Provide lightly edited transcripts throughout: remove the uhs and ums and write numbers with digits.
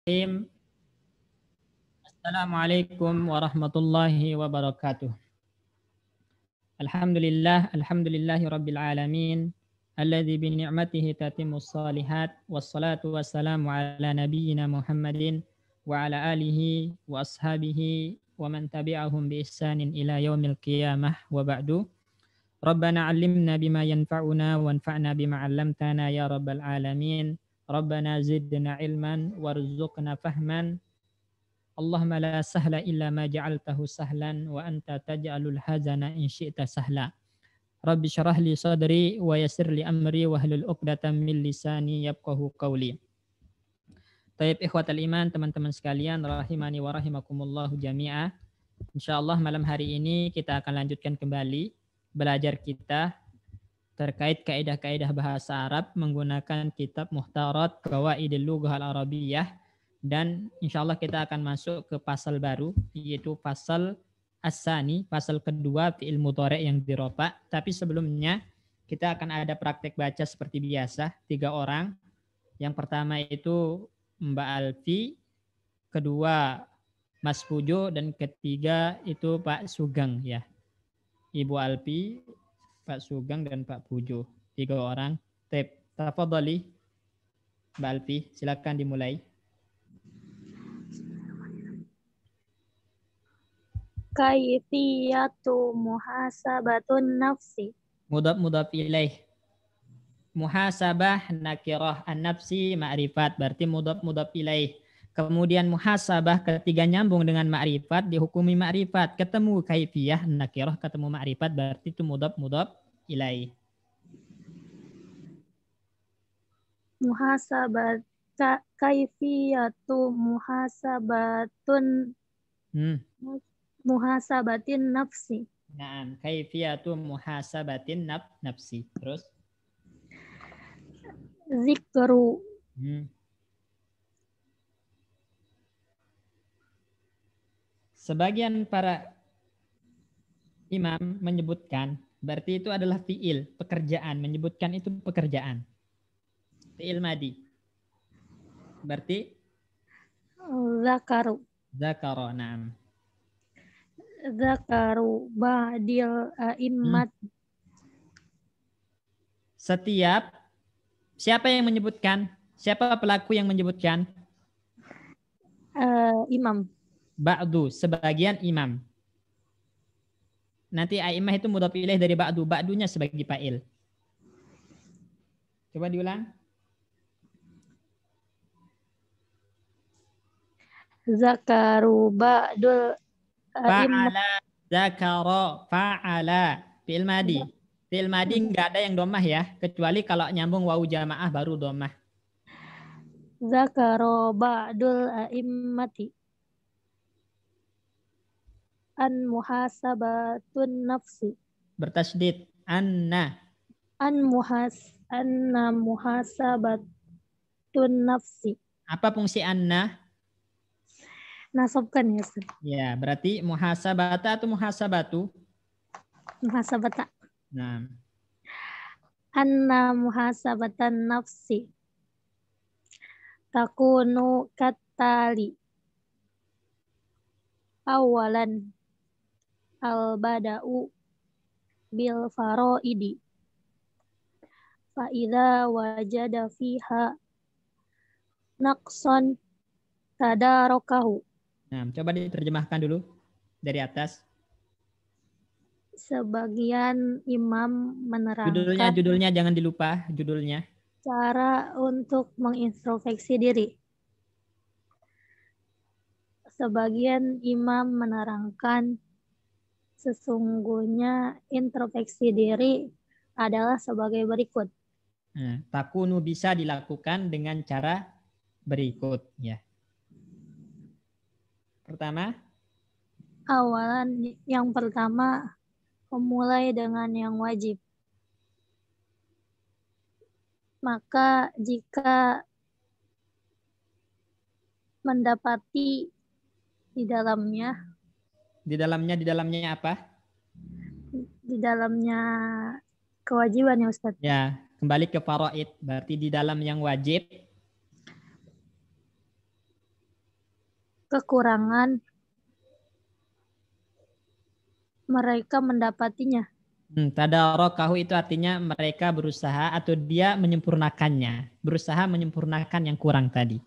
Bismillahirrahmanirrahim. Assalamualaikum warahmatullahi wabarakatuh. Alhamdulillahi rabbil alamin. Alladzi bi ni'matihi tatimmus shalihat. Wassalatu wassalamu ala nabiyyina Muhammadin wa ala alihi wa ashabihi wa man tabi'ahum bi ihsanin ila yaumil qiyamah wa ba'du. Rabbana 'allimna bima yanfa'una wanfa'na bima 'allamtana ya rabbal alamin. Rabbana zidna ilman warzuqna fahman. Allahumma la sahla illa ma ja'altahu sahlan wa anta taj'alul hazana in syi'ta sahla. Rabbi syrah li sadri wa yassir li amri wa hlul 'uqdatam min lisani yafqahu qawli. Taib ikhwatal iman, teman-teman sekalian rahimani wa rahimakumullahu jami'a. Insyaallah malam hari ini kita akan lanjutkan kembali belajar kita terkait kaidah-kaidah bahasa Arab menggunakan kitab Muhtarat Qawaidil Lughah Al-Arabiyyah. Dan insya Allah kita akan masuk ke pasal baru, yaitu pasal as-sani, pasal kedua fi'il mudhari' yang dirofa. Tapi sebelumnya kita akan ada praktek baca seperti biasa, 3 orang. Yang pertama itu Mbak Alfi, kedua Mas Pujo, dan ketiga itu Pak Sugeng ya. Ibu Alfi, Pak Sugeng, dan Pak Pujo. 3 orang. Tafadhali Mbak Alfi, silakan dimulai. Kaifiyatu muhasabatun nafsi. Mudhaf ilaih. Muhasabah nakirah, an-nafsi ma'rifat, berarti mudhaf ilaih. Kemudian muhasabah ketika nyambung dengan ma'rifat dihukumi ma'rifat. Ketemu kaifiyah nakirah, ketemu ma'rifat, berarti itu mudhaf ilaih. Muhasabat kaifiyatu muhasabatun muhasabatin nafsi. Naam, kaifiyatu muhasabatin nafsi. Terus zikru. Sebagian para imam menyebutkan berarti itu adalah fi'il, pekerjaan, menyebutkan itu pekerjaan. Fi'il madi. Berarti zakaru. Zakara, naam. Zakaru ba'dil a'immat. Setiap, siapa yang menyebutkan? Siapa pelaku yang menyebutkan? Imam. Ba'du, sebagian imam. Nanti a'imah itu mudhaf ilaih dari ba'du. Ba'dunya sebagai fa'il. Coba diulang. Zakaru ba'dul fa'ala, zakara, fa'ala. Fi'il madi. Fi'il madi enggak ada yang domah ya, kecuali kalau nyambung wawu jamaah baru domah. Zakaro ba'dul a'immati an muhasabatun nafsi. Bertasydid. Anna muhasabatun nafsi. Apa fungsi anna? Nasabkan ya Ustaz. Ya, berarti muhasabata atau muhasabatu? Muhasabata. Nah. Anna muhasabatan nafsi takunu kattali. Awalan al-bada'u bil faraidi. Fa idza wajada fiha naqsan tadarakahu. Nah, coba diterjemahkan dulu dari atas. Sebagian imam menerangkan Judulnya jangan dilupa judulnya. Cara untuk mengintrospeksi diri. Sebagian imam menerangkan sesungguhnya introspeksi diri adalah sebagai berikut. Nah, takunu bisa dilakukan dengan cara berikut ya. Pertama, yang pertama memulai dengan yang wajib. Maka jika mendapati di dalamnya apa? Di dalamnya kewajiban ya Ustaz. Ya, kembali ke faraid, berarti di dalam yang wajib. kekurangan mereka mendapatinya. Tadarakahu itu artinya mereka berusaha atau dia menyempurnakannya. Berusaha menyempurnakan yang kurang tadi.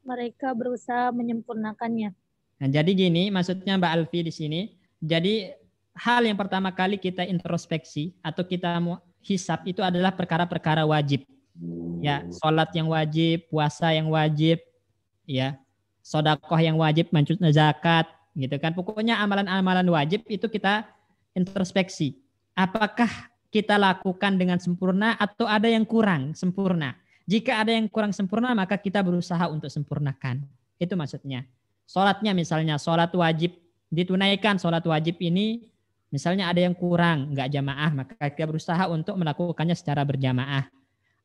Mereka berusaha menyempurnakannya. Nah, jadi gini maksudnya Mbak Alfi di sini. Jadi hal yang pertama kali kita introspeksi atau kita mau hisap itu adalah perkara-perkara wajib. Ya, sholat yang wajib, puasa yang wajib, ya, sodakoh yang wajib, maksudnya zakat, gitu kan. Pokoknya amalan-amalan wajib itu kita introspeksi. Apakah kita lakukan dengan sempurna atau ada yang kurang sempurna? Jika ada yang kurang sempurna, maka kita berusaha untuk sempurnakan. Itu maksudnya. Sholatnya misalnya, sholat wajib ditunaikan, sholat wajib ini misalnya ada yang kurang, nggak jamaah, maka kita berusaha untuk melakukannya secara berjamaah.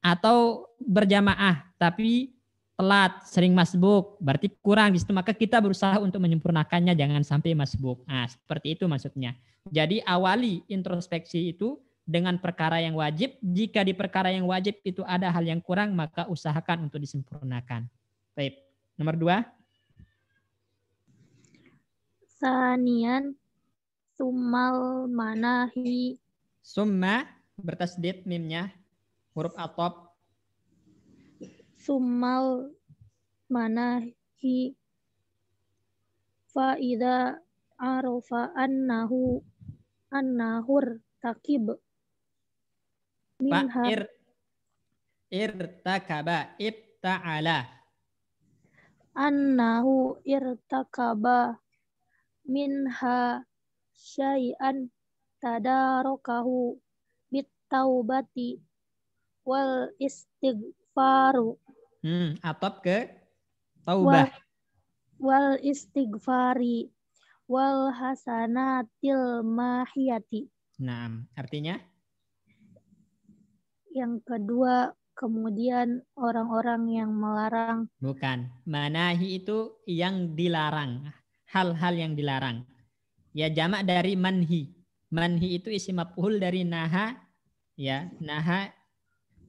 Atau berjamaah, tapi telat, sering masbuk, berarti kurang di situ, maka kita berusaha untuk menyempurnakannya, jangan sampai masbuk. Nah, seperti itu maksudnya. Jadi awali introspeksi itu dengan perkara yang wajib. Jika di perkara yang wajib itu ada hal yang kurang, maka usahakan untuk disempurnakan. Baik. Nomor 2. Sanian sumal manahi. Summa bertasdid mimnya, huruf atop. Sumal manahi fa'idha arofa annahur takib minha Irtakaba ibta'ala. annahu irtakaba minha syai'an tadarakahu bitaubati wal istighfaru. Atop ke taubah. Wal istighfari wal hasanatil mahiyati. Nah, artinya? Yang kedua, kemudian orang-orang yang melarang. Bukan. Manahi itu yang dilarang. Hal-hal yang dilarang. Ya, jamak dari manhi. Manhi itu isim maf'ul dari naha. Ya, naha.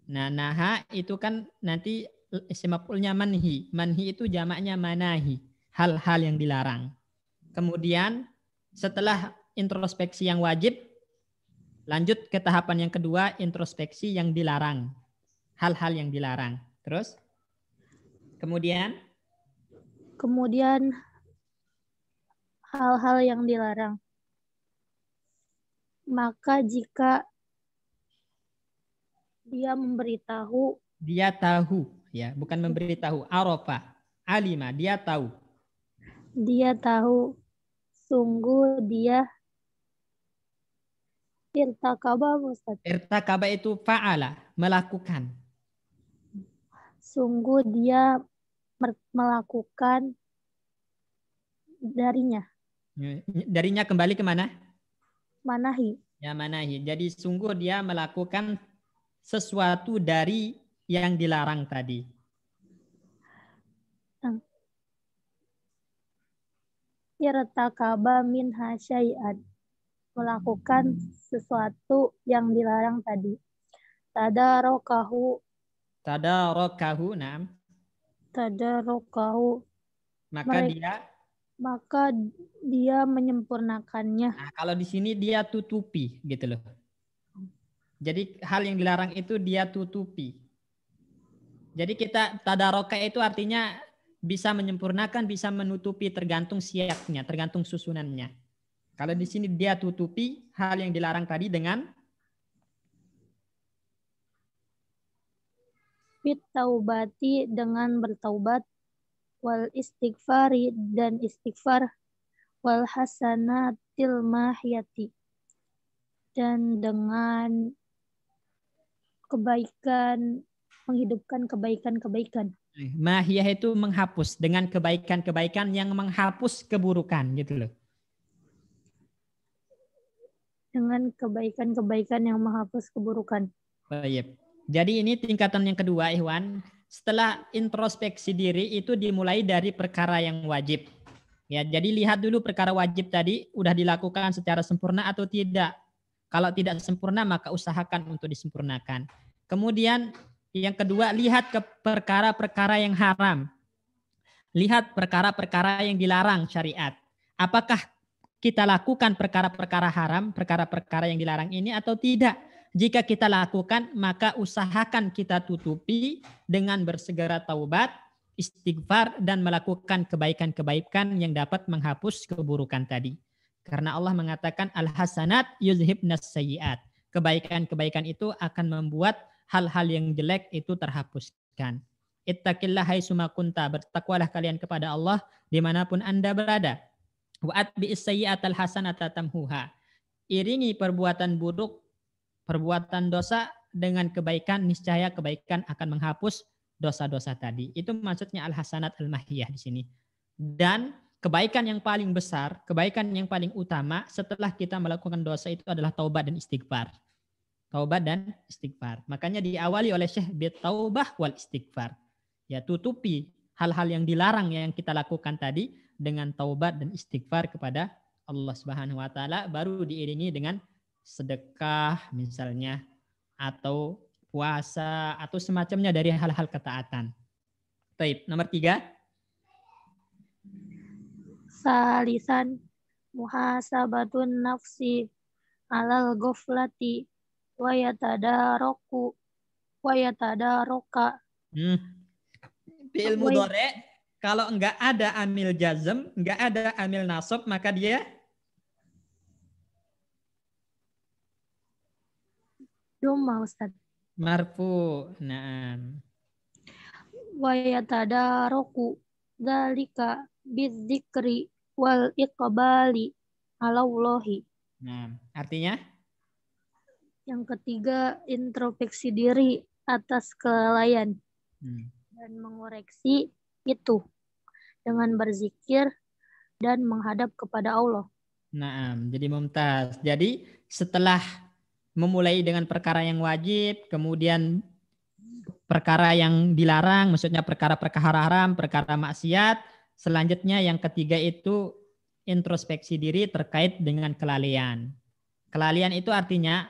Nah, naha itu kan nanti isim maf'ulnya manhi. Manhi itu jamaknya manahi. Hal-hal yang dilarang. Kemudian setelah introspeksi yang wajib, lanjut ke tahapan yang kedua, introspeksi yang dilarang. Hal-hal yang dilarang. Terus? Kemudian hal-hal yang dilarang. Maka jika dia memberitahu, dia tahu, ya, bukan memberitahu, arafa, alima, dia tahu. Dia tahu, sungguh dia irtakaba, Ustaz. Irtakaba itu fa'ala, melakukan. Sungguh dia melakukan darinya. Darinya kembali ke mana? Manahi. Ya, manahi. Jadi sungguh dia melakukan sesuatu dari yang dilarang tadi. Irtakaba minha syai'an. Melakukan sesuatu yang dilarang tadi. Tadarakahu. Naam. Tadarakahu. Maka dia menyempurnakannya. Nah, kalau di sini dia tutupi gitu loh. Jadi hal yang dilarang itu dia tutupi. Jadi kita tadaraka itu artinya bisa menyempurnakan, bisa menutupi, tergantung siapnya, tergantung susunannya. Kalau di sini dia tutupi hal yang dilarang tadi dengan Bitaubati, dengan bertaubat, wal istighfari, dan istighfar, wal hasanatil mahiyati, dan dengan kebaikan, menghidupkan kebaikan-kebaikan. Mahiyah itu menghapus, dengan kebaikan-kebaikan yang menghapus keburukan gitu loh. Dengan kebaikan-kebaikan yang menghapus keburukan. Baik. Jadi ini tingkatan yang kedua, Ikhwan. Setelah introspeksi diri itu dimulai dari perkara yang wajib. Ya, jadi lihat dulu perkara wajib tadi udah dilakukan secara sempurna atau tidak. Kalau tidak sempurna maka usahakan untuk disempurnakan. Kemudian Yang kedua, lihat ke perkara-perkara yang haram. Lihat perkara-perkara yang dilarang syariat. Apakah kita lakukan perkara-perkara haram, perkara-perkara yang dilarang ini atau tidak? Jika kita lakukan, maka usahakan kita tutupi dengan bersegera taubat, istighfar, dan melakukan kebaikan-kebaikan yang dapat menghapus keburukan tadi. Karena Allah mengatakan al-hasanat yuzhibnas sayyiat. Kebaikan-kebaikan itu akan membuat hal-hal yang jelek itu terhapuskan. Ittaqillah haitsuma kunta, bertakwalah kalian kepada Allah dimanapun Anda berada. Wa atbi'is sayyi'atal hasanata tamhuha. Iringi perbuatan buruk, perbuatan dosa dengan kebaikan, niscaya kebaikan akan menghapus dosa-dosa tadi. Itu maksudnya al-hasanat al-mahiyah di sini. Dan kebaikan yang paling besar, kebaikan yang paling utama setelah kita melakukan dosa itu adalah taubat dan istighfar. Taubat dan istighfar. Makanya diawali oleh Syekh bitaubah wal istighfar. Ya, tutupi hal-hal yang dilarang yang kita lakukan tadi dengan taubat dan istighfar kepada Allah Subhanahu wa taala, baru diiringi dengan sedekah misalnya atau puasa atau semacamnya dari hal-hal ketaatan. Baik, nomor 3. Salisan muhasabatun nafsi alal ghaflati wa yatadaroka. Fi'il mudhari' kalau enggak ada amil jazm, enggak ada amil nasab, maka dia Dhamma, Ustaz. marfu. Naam. Wa yatadaroku dzalika bidzikri wal iqbali alallahi. Nah, artinya Yang ketiga, introspeksi diri atas kelalaian dan mengoreksi itu dengan berzikir dan menghadap kepada Allah. Nah, jadi mumtaz. Jadi setelah memulai dengan perkara yang wajib, kemudian perkara yang dilarang, maksudnya perkara-perkara haram, perkara maksiat, selanjutnya yang ketiga itu introspeksi diri terkait dengan kelalaian. Kelalaian itu artinya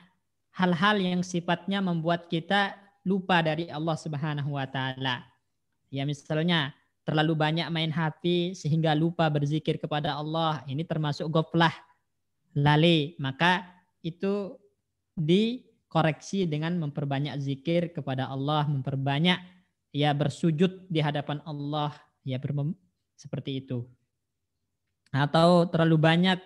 hal-hal yang sifatnya membuat kita lupa dari Allah Subhanahu wa taala. Ya, misalnya terlalu banyak main HP sehingga lupa berzikir kepada Allah. Ini termasuk ghaflah, lalai. Maka itu dikoreksi dengan memperbanyak zikir kepada Allah, memperbanyak ya bersujud di hadapan Allah, ya seperti itu. Atau terlalu banyak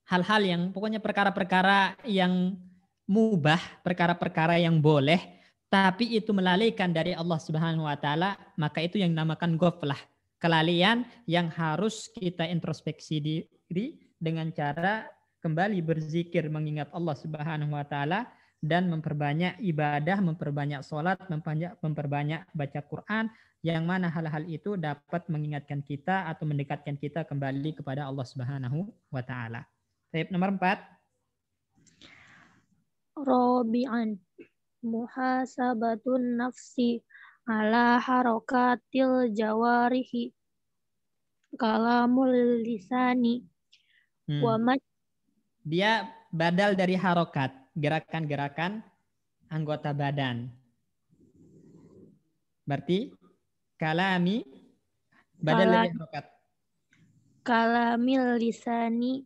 hal-hal yang pokoknya perkara-perkara yang mubah, perkara-perkara yang boleh, tapi itu melalaikan dari Allah Subhanahu wa taala, maka itu yang dinamakan ghaflah, kelalaian yang harus kita introspeksi diri dengan cara kembali berzikir mengingat Allah Subhanahu wa taala dan memperbanyak ibadah, memperbanyak sholat, memperbanyak baca Quran, yang mana hal-hal itu dapat mengingatkan kita atau mendekatkan kita kembali kepada Allah Subhanahu wa taala. Nomor 4. Rabi'an muhasabatun nafsi ala harakatil jawarihi kalamul lisani wa Dia badal dari harokat, gerakan-gerakan anggota badan. Berarti kalami badal dari harokat. Kalamil lisani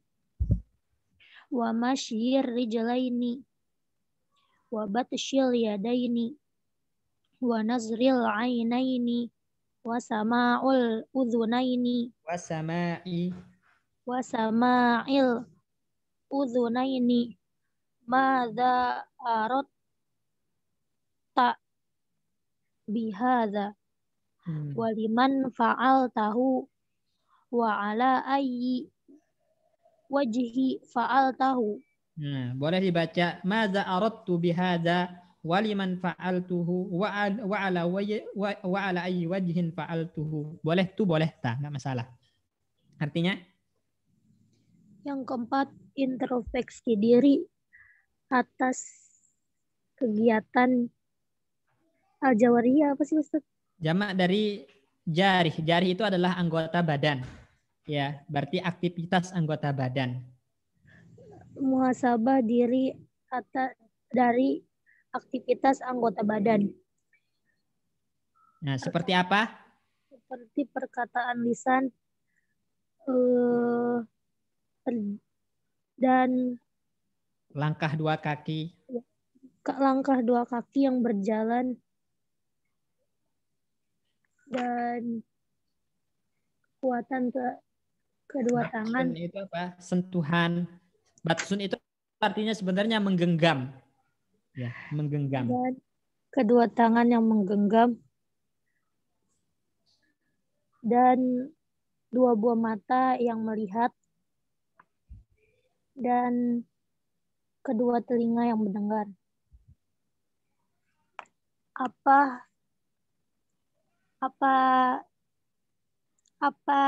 wa masyir rijlaini wa batshil yadaini wa nazril ainaini wa sama'ul udhunaini wa sama'il udhunaini madza aratta bihadza wa liman fa'altahu wa ala ayyi wajhi fa'altahu. Nah, boleh dibaca madza aradtu bihadza wa liman fa'altuhu wa ala ayyi wajhin fa'altuhu. Boleh tu, boleh tak, enggak masalah. Artinya yang keempat, introspeksi diri atas kegiatan al-jawariyah. Apa sih, Ustaz? Jamak dari jarih. Jarih itu adalah anggota badan. Ya, berarti aktivitas anggota badan. Muhasabah diri dari aktivitas anggota badan. Nah, seperti apa? Seperti perkataan lisan eh, dan Langkah dua kaki. langkah dua kaki yang berjalan dan kekuatan kedua tangan. Batsun itu apa? Sentuhan. Batsun itu artinya sebenarnya menggenggam. Ya, menggenggam. Dan kedua tangan yang menggenggam dan dua buah mata yang melihat dan kedua telinga yang mendengar. Apa apa apa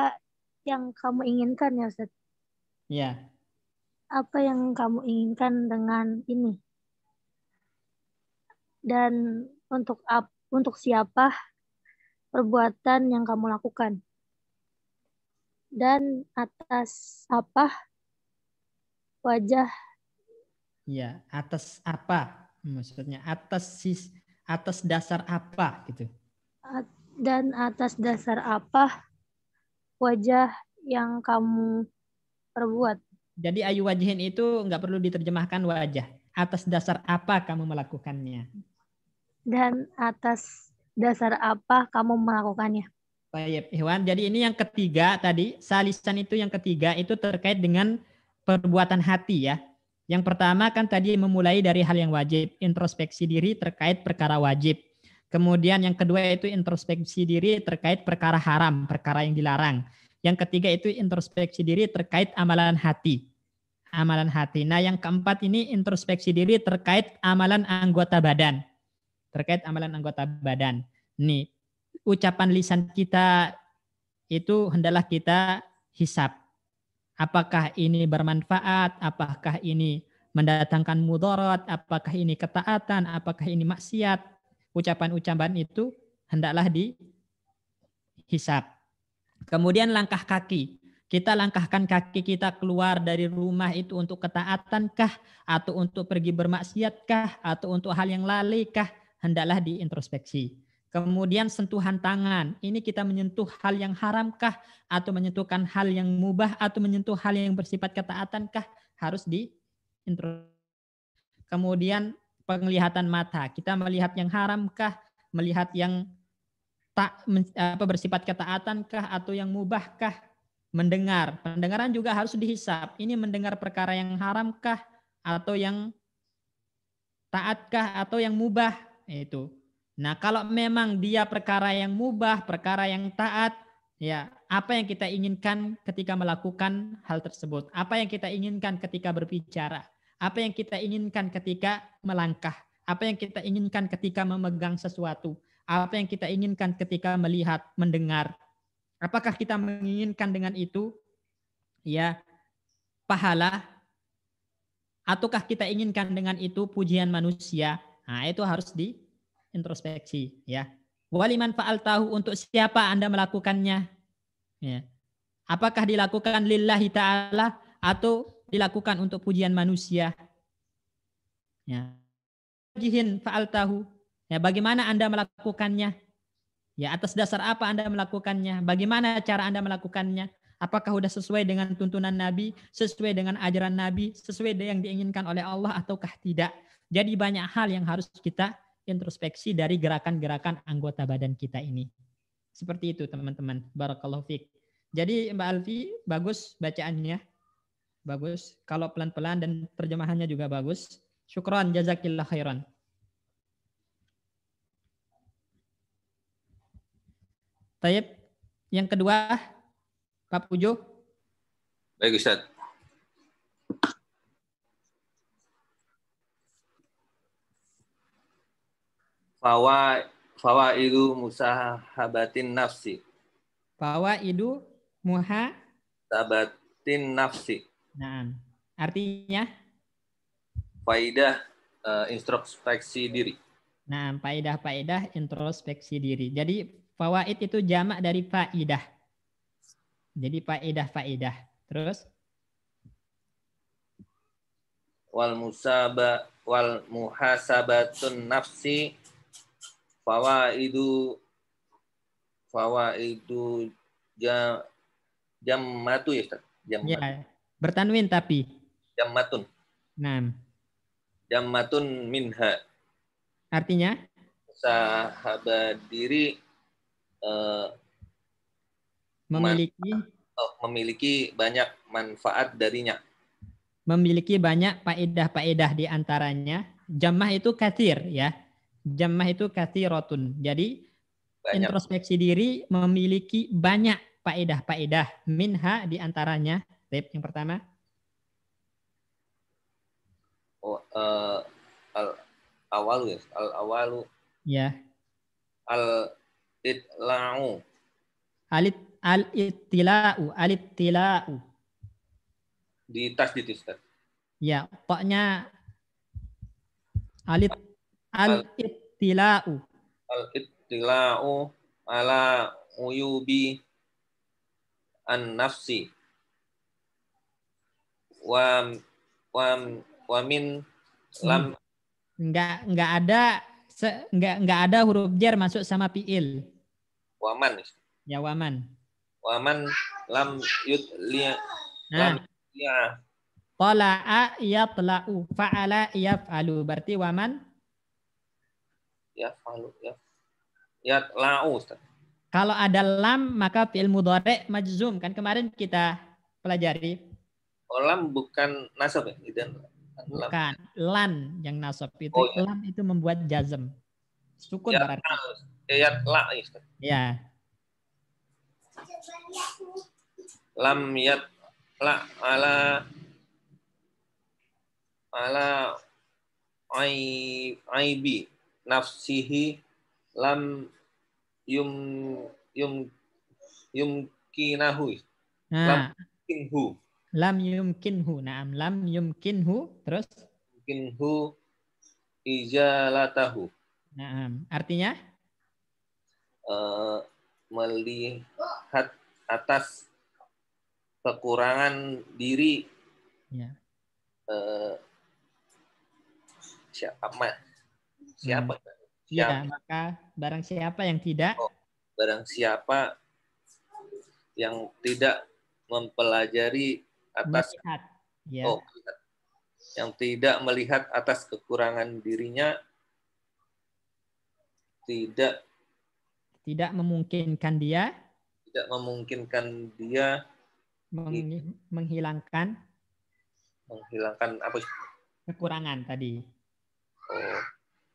yang kamu inginkan ya, Ustaz? Ya. Apa yang kamu inginkan dengan ini? Dan untuk siapa perbuatan yang kamu lakukan? Dan atas apa wajah Ya, atas apa? Maksudnya atas dasar apa gitu. dan atas dasar apa wajah yang kamu perbuat? Jadi ayu wajihin itu nggak perlu diterjemahkan wajah. Atas dasar apa kamu melakukannya? Dan atas dasar apa kamu melakukannya? Baik, Ikhwan. Jadi ini yang ketiga tadi, salisan itu yang ketiga itu terkait dengan perbuatan hati ya. Yang pertama kan tadi memulai dari hal yang wajib, introspeksi diri terkait perkara wajib. Kemudian yang kedua itu introspeksi diri terkait perkara haram, perkara yang dilarang. Yang ketiga itu introspeksi diri terkait amalan hati. Amalan hati. Nah, yang keempat ini introspeksi diri terkait amalan anggota badan. Terkait amalan anggota badan. Nih, ucapan lisan kita itu hendaklah kita hisap. Apakah ini bermanfaat? Apakah ini mendatangkan mudarat? Apakah ini ketaatan? Apakah ini maksiat? Ucapan-ucapan itu hendaklah dihisap. Kemudian langkah kaki. Kita langkahkan kaki kita keluar dari rumah itu untuk ketaatankah? Atau untuk pergi bermaksiatkah? Atau untuk hal yang lalai-kah? Hendaklah diintrospeksi. Kemudian sentuhan tangan. Ini kita menyentuh hal yang haramkah? Atau menyentuhkan hal yang mubah? Atau menyentuh hal yang bersifat ketaatankah? Harus diintrospeksi. Kemudian penglihatan mata. Kita melihat yang haramkah? Melihat yang bersifat ketaatankah atau yang mubahkah? Mendengar, pendengaran juga harus dihisap. Ini mendengar perkara yang haramkah atau yang taatkah atau yang mubah itu. Nah, kalau memang dia perkara yang mubah, perkara yang taat, ya apa yang kita inginkan ketika melakukan hal tersebut? Apa yang kita inginkan ketika berbicara? Apa yang kita inginkan ketika melangkah? Apa yang kita inginkan ketika memegang sesuatu? Apa yang kita inginkan ketika melihat, mendengar? Apakah kita menginginkan dengan itu ya pahala ataukah kita inginkan dengan itu pujian manusia? Nah, itu harus diintrospeksi ya. Waliman fa'al tahu untuk siapa Anda melakukannya? Ya. Apakah dilakukan lillahi ta'ala atau dilakukan untuk pujian manusia? Ya. Jihin fa'al tahu. Ya, bagaimana Anda melakukannya? Ya, atas dasar apa Anda melakukannya? Bagaimana cara Anda melakukannya? Apakah sudah sesuai dengan tuntunan Nabi, sesuai dengan ajaran Nabi, sesuai dengan yang diinginkan oleh Allah ataukah tidak? Jadi banyak hal yang harus kita introspeksi dari gerakan-gerakan anggota badan kita ini. Seperti itu teman-teman. Barakallahu fiik. Jadi Mbak Alfi, bagus bacaannya. Bagus. Kalau pelan-pelan dan terjemahannya juga bagus. Syukran, jazakillah khairan. Taib, yang kedua, Pak Pujo. Baik, Ustaz. Fawaidu musahabatin nafsi. Fawaidu muha. Sabatin nafsi. Nah, artinya? Faidah introspeksi diri. Nah, faedah-faedah introspeksi diri. Jadi fawaid itu jamak dari faidah. Jadi faedah-faedah. Terus? Wal muhasabatun nafsi fawaidu fawaidu jammatu ya Ustaz. Ya, bertanwin tapi. Jammatun. Nah, Jammatun minha. artinya Sahabat diri memiliki banyak manfaat darinya. Memiliki banyak faedah-faedah di antaranya. Jammah itu katsir ya. Jammah itu katsiratun. Jadi banyak. Introspeksi diri memiliki banyak faedah-faedah. Minha di antaranya. Yang pertama. Al-awalu ya. Al-awalu. Ya. Al-itla'u. Al-ittila'u. Di tas di Ustaz. Ya, toknya al-ittila'u. Al-ittila'u ala uyubi an-nafsi. Wa min lam enggak ada huruf jar masuk sama fiil. Waman. Ya, waman. Waman lam yutli'a. Nah. Ya. Tala'a yatla'u, fa'ala yaf'alu. Berarti waman yaf'alu yatla'u Ustaz. Kalau ada lam maka fi'il mudhari' majzum, kan kemarin kita pelajari. Lam bukan nasab ya? Bukan, lan yang nasab itu. Ya. Lam itu membuat jazm. Sukun berarti. Yatla Ustaz. Ya. Lam yatla ala aibi nafsihi lam yumkinahu. Nah. Lam yumkinhu. Naam, lam yumkinhu. Terus? Yumkinhu ijalatahu. Naam, artinya? Melihat atas kekurangan diri. Ya. Siapa? Ya, maka barang siapa yang tidak? Barang siapa yang tidak mempelajari atas melihat, ya. Yang tidak melihat atas kekurangan dirinya, tidak memungkinkan dia menghilangkan apa kekurangan tadi.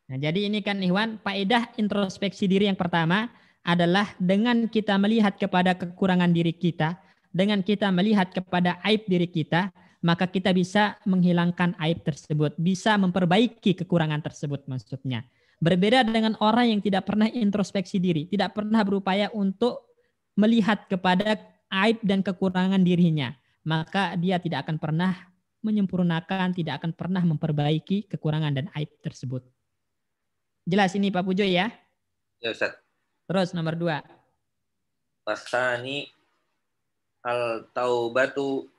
Nah, jadi ini kan Ikhwan, faedah introspeksi diri yang pertama adalah dengan kita melihat kepada kekurangan diri kita, dengan kita melihat kepada aib diri kita, maka kita bisa menghilangkan aib tersebut, bisa memperbaiki kekurangan tersebut maksudnya. Berbeda dengan orang yang tidak pernah introspeksi diri, tidak pernah berupaya untuk melihat kepada aib dan kekurangan dirinya, maka dia tidak akan pernah menyempurnakan, tidak akan pernah memperbaiki kekurangan dan aib tersebut. Jelas ini Pak Pujo ya? Ya Ustaz. Terus nomor 2. Wasani al-taubatu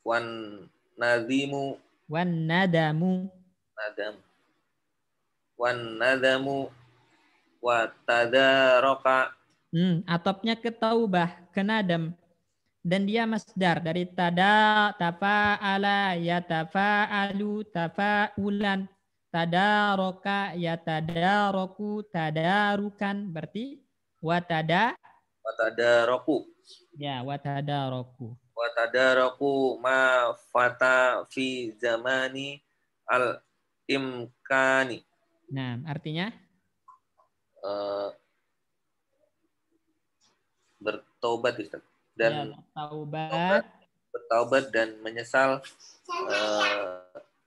wan nadamu wa tadaraka. Atopnya ke taubah, ke nadam. Dan dia masdar dari tada, tafa'ala, yatafa'alu, tafa'ulan. Tadaraka, yatadaraku, tadarukan. Berarti watadaraku. Ya, watadaraku. Watadaraku ma fata fi zamani al-imkani. Nah, artinya? Bertaubat Ustaz. Dan bertaubat dan menyesal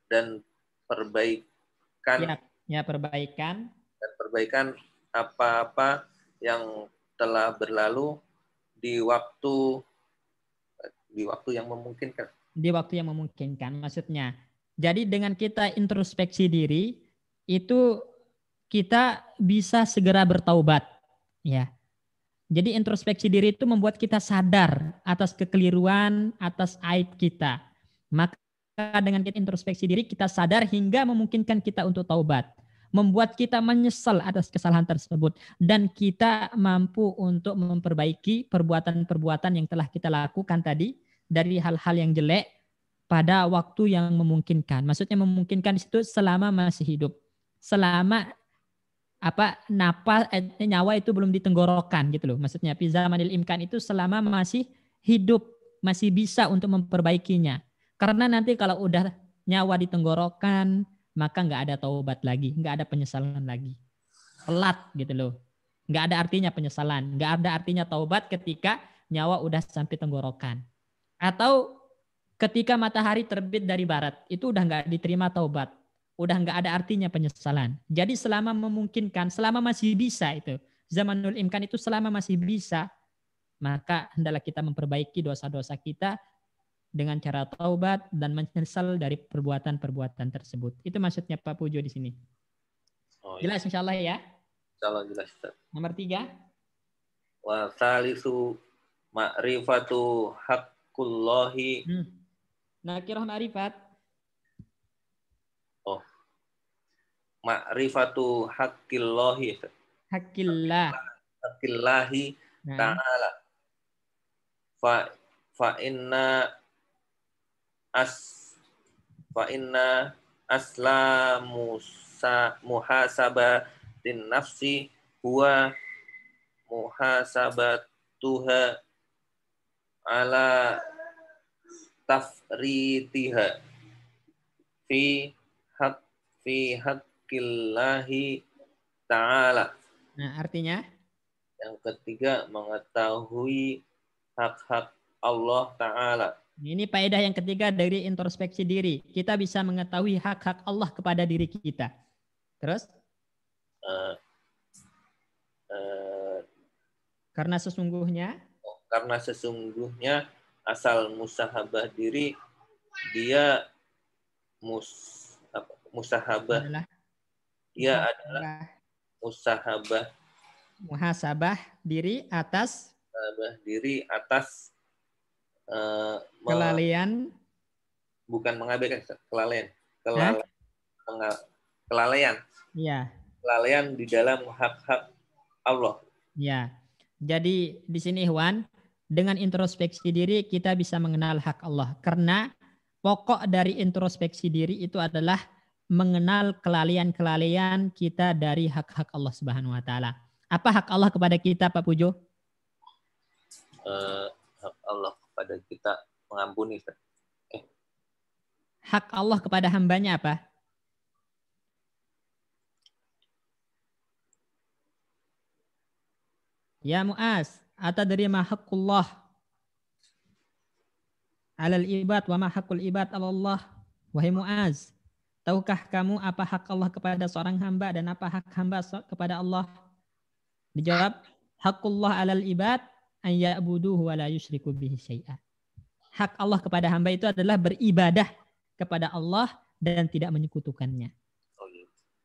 dan perbaikan. Ya, perbaikan. Dan perbaikan apa-apa yang telah berlalu di waktu yang memungkinkan. Di waktu yang memungkinkan maksudnya. Jadi dengan kita introspeksi diri itu kita bisa segera bertaubat, ya. Jadi introspeksi diri itu membuat kita sadar atas kekeliruan, atas aib kita. Maka dengan kita introspeksi diri kita sadar hingga memungkinkan kita untuk taubat. membuat kita menyesal atas kesalahan tersebut dan kita mampu untuk memperbaiki perbuatan-perbuatan yang telah kita lakukan tadi dari hal-hal yang jelek pada waktu yang memungkinkan. Maksudnya memungkinkan di situ selama masih hidup. Selama nyawa itu belum ditenggorokan gitu loh. Maksudnya fi zamanil imkan itu selama masih hidup, masih bisa untuk memperbaikinya. Karena nanti kalau udah nyawa ditenggorokan, maka nggak ada taubat lagi, nggak ada penyesalan lagi. Telat gitu loh. Nggak ada artinya penyesalan, nggak ada artinya taubat ketika nyawa udah sampai tenggorokan. Atau ketika matahari terbit dari barat, itu udah nggak diterima taubat. Udah nggak ada artinya penyesalan. Jadi selama memungkinkan, selama masih bisa itu, zamanul imkan itu selama masih bisa, maka hendaklah kita memperbaiki dosa-dosa kita dengan cara taubat dan menyesal dari perbuatan-perbuatan tersebut. Itu maksudnya Pak Pujo di sini. Oh, jelas insya Allah ya? Insya Allah jelas. Nomor 3. Wa salisu ma'rifatu haqqullahi. Nakirah ma'rifat. Oh. Ma'rifatu haqqillahi. Haqqillahi ta'ala. Fa inna asla muhasabatin nafsi huwa muhasabatuha ala tafritiha fi haqqillahi ta'ala. Nah, artinya? Yang ketiga, mengetahui hak-hak Allah Ta'ala. Ini faedah yang ketiga dari introspeksi diri. Kita bisa mengetahui hak-hak Allah kepada diri kita. Terus? Karena sesungguhnya asal musahabah diri, dia musahabah. Dia adalah muhasabah diri atas kelalaian, bukan mengabaikan kelalaian. Ya. Kelalaian di dalam hak-hak Allah. Ya. Jadi di sini Ikhwan, dengan introspeksi diri kita bisa mengenal hak Allah. Karena pokok dari introspeksi diri itu adalah mengenal kelalaian-kelalaian kita dari hak-hak Allah Subhanahu wa taala. Apa hak Allah kepada kita, Pak Pujo? Hak Allah kepada kita mengampuni. Hak Allah kepada hambanya apa? Ya Mu'az, atadri ma haqqullah 'alal ibad wa ma haqqul ibad 'ala Allah? Wahai Mu'az, tahukah kamu apa hak Allah kepada seorang hamba dan apa hak hamba kepada Allah? Dijawab, haqqullah 'alal ibad an ya'buduhu wa la yusyriku bihi syai'a. Hak Allah kepada hamba itu adalah beribadah kepada Allah dan tidak menyekutukannya.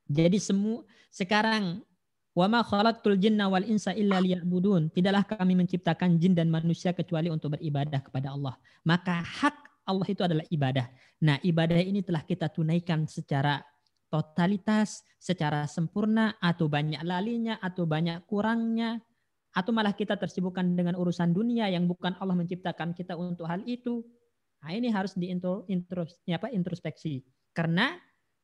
Jadi sekarang wa ma khalaqtul jinna wal insa illa liya'budun. Tidaklah kami menciptakan jin dan manusia kecuali untuk beribadah kepada Allah. Maka hak Allah itu adalah ibadah. Nah, ibadah ini telah kita tunaikan secara totalitas, secara sempurna, atau banyak lalinya, atau banyak kurangnya, atau malah kita tersibukkan dengan urusan dunia yang bukan Allah menciptakan kita untuk hal itu. Nah, ini harus introspeksi. Karena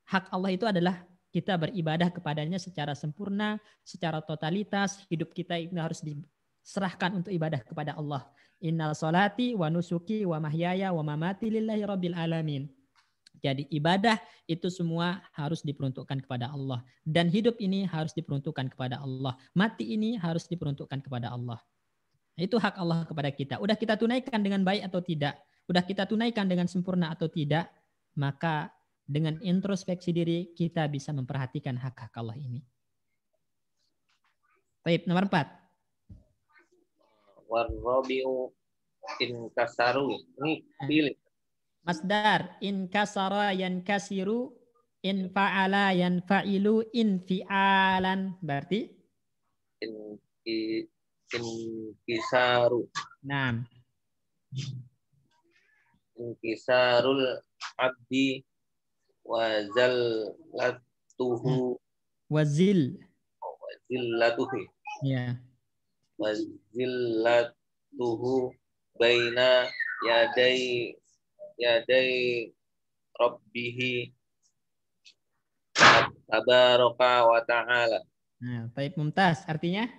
hak Allah itu adalah kita beribadah kepadanya secara sempurna, secara totalitas. Hidup kita itu harus diserahkan untuk ibadah kepada Allah. Innal salati wa nusuki wa mahyaya wa mamati lillahi rabbil alamin. Jadi ibadah itu semua harus diperuntukkan kepada Allah. Dan hidup ini harus diperuntukkan kepada Allah. Mati ini harus diperuntukkan kepada Allah. Itu hak Allah kepada kita. Udah kita tunaikan dengan baik atau tidak? Udah kita tunaikan dengan sempurna atau tidak? Maka dengan introspeksi diri kita bisa memperhatikan hak-hak Allah ini. Baik, nomor 4. Warrabi'u inkasaru. Ini pilih. Masdar inkasara yankasiru, infa'ala yanfa'ilu, infi'alan. Berarti? Inkisaru. Nah. Inkisarul abdi wa zallatuhu Wazil. Wazillatuhu. Ya. Wazillatuhu baina yaday rabbihi tabaraka wa ta'ala. Nah, baik, mumtaz. Artinya?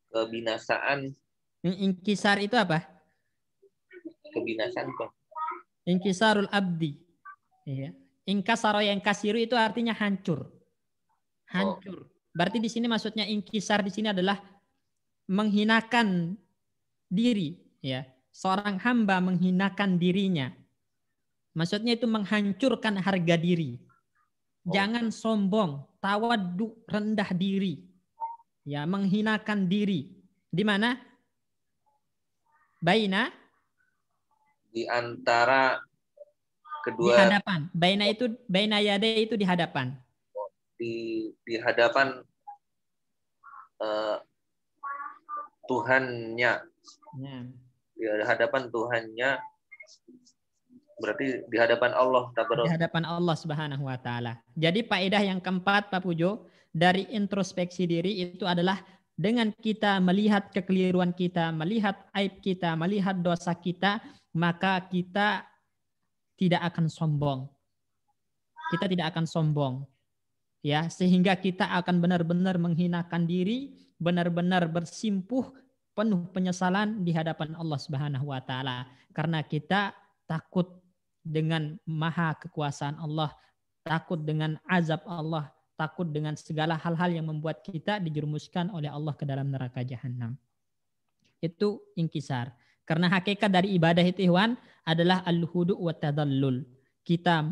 Kebinasaan. Inkisar itu apa? Kebinasaan kok. Inkisarul abdi. Iya. Inkasaro yang kasiru itu artinya hancur. Hancur. Berarti di sini maksudnya inkisar di sini adalah menghinakan diri, ya. Seorang hamba menghinakan dirinya. Maksudnya itu menghancurkan harga diri. Jangan sombong, tawaddu, rendah diri. Ya, menghinakan diri. Di mana? Baina? Di antara kedua. Di hadapan. Baina itu, baina yade itu di hadapan. Di hadapan Tuhannya. Ya. Di hadapan Tuhannya. Berarti di hadapan Allah. Di hadapan Allah Subhanahu wa Ta'ala. Jadi faedah yang keempat, Pak Pujo, dari introspeksi diri itu adalah dengan kita melihat kekeliruan kita, melihat aib kita, melihat dosa kita, maka kita tidak akan sombong. Kita tidak akan sombong. Ya, sehingga kita akan benar-benar menghinakan diri, benar-benar bersimpuh penuh penyesalan di hadapan Allah Subhanahu wa Ta'ala. Karena kita takut dengan maha kekuasaan Allah, takut dengan azab Allah, takut dengan segala hal-hal yang membuat kita dijerumuskan oleh Allah ke dalam neraka jahanam. Itu inkisar. Karena hakikat dari ibadah itu, Ikhwan, adalah al-hudu' wa tadallul. Kita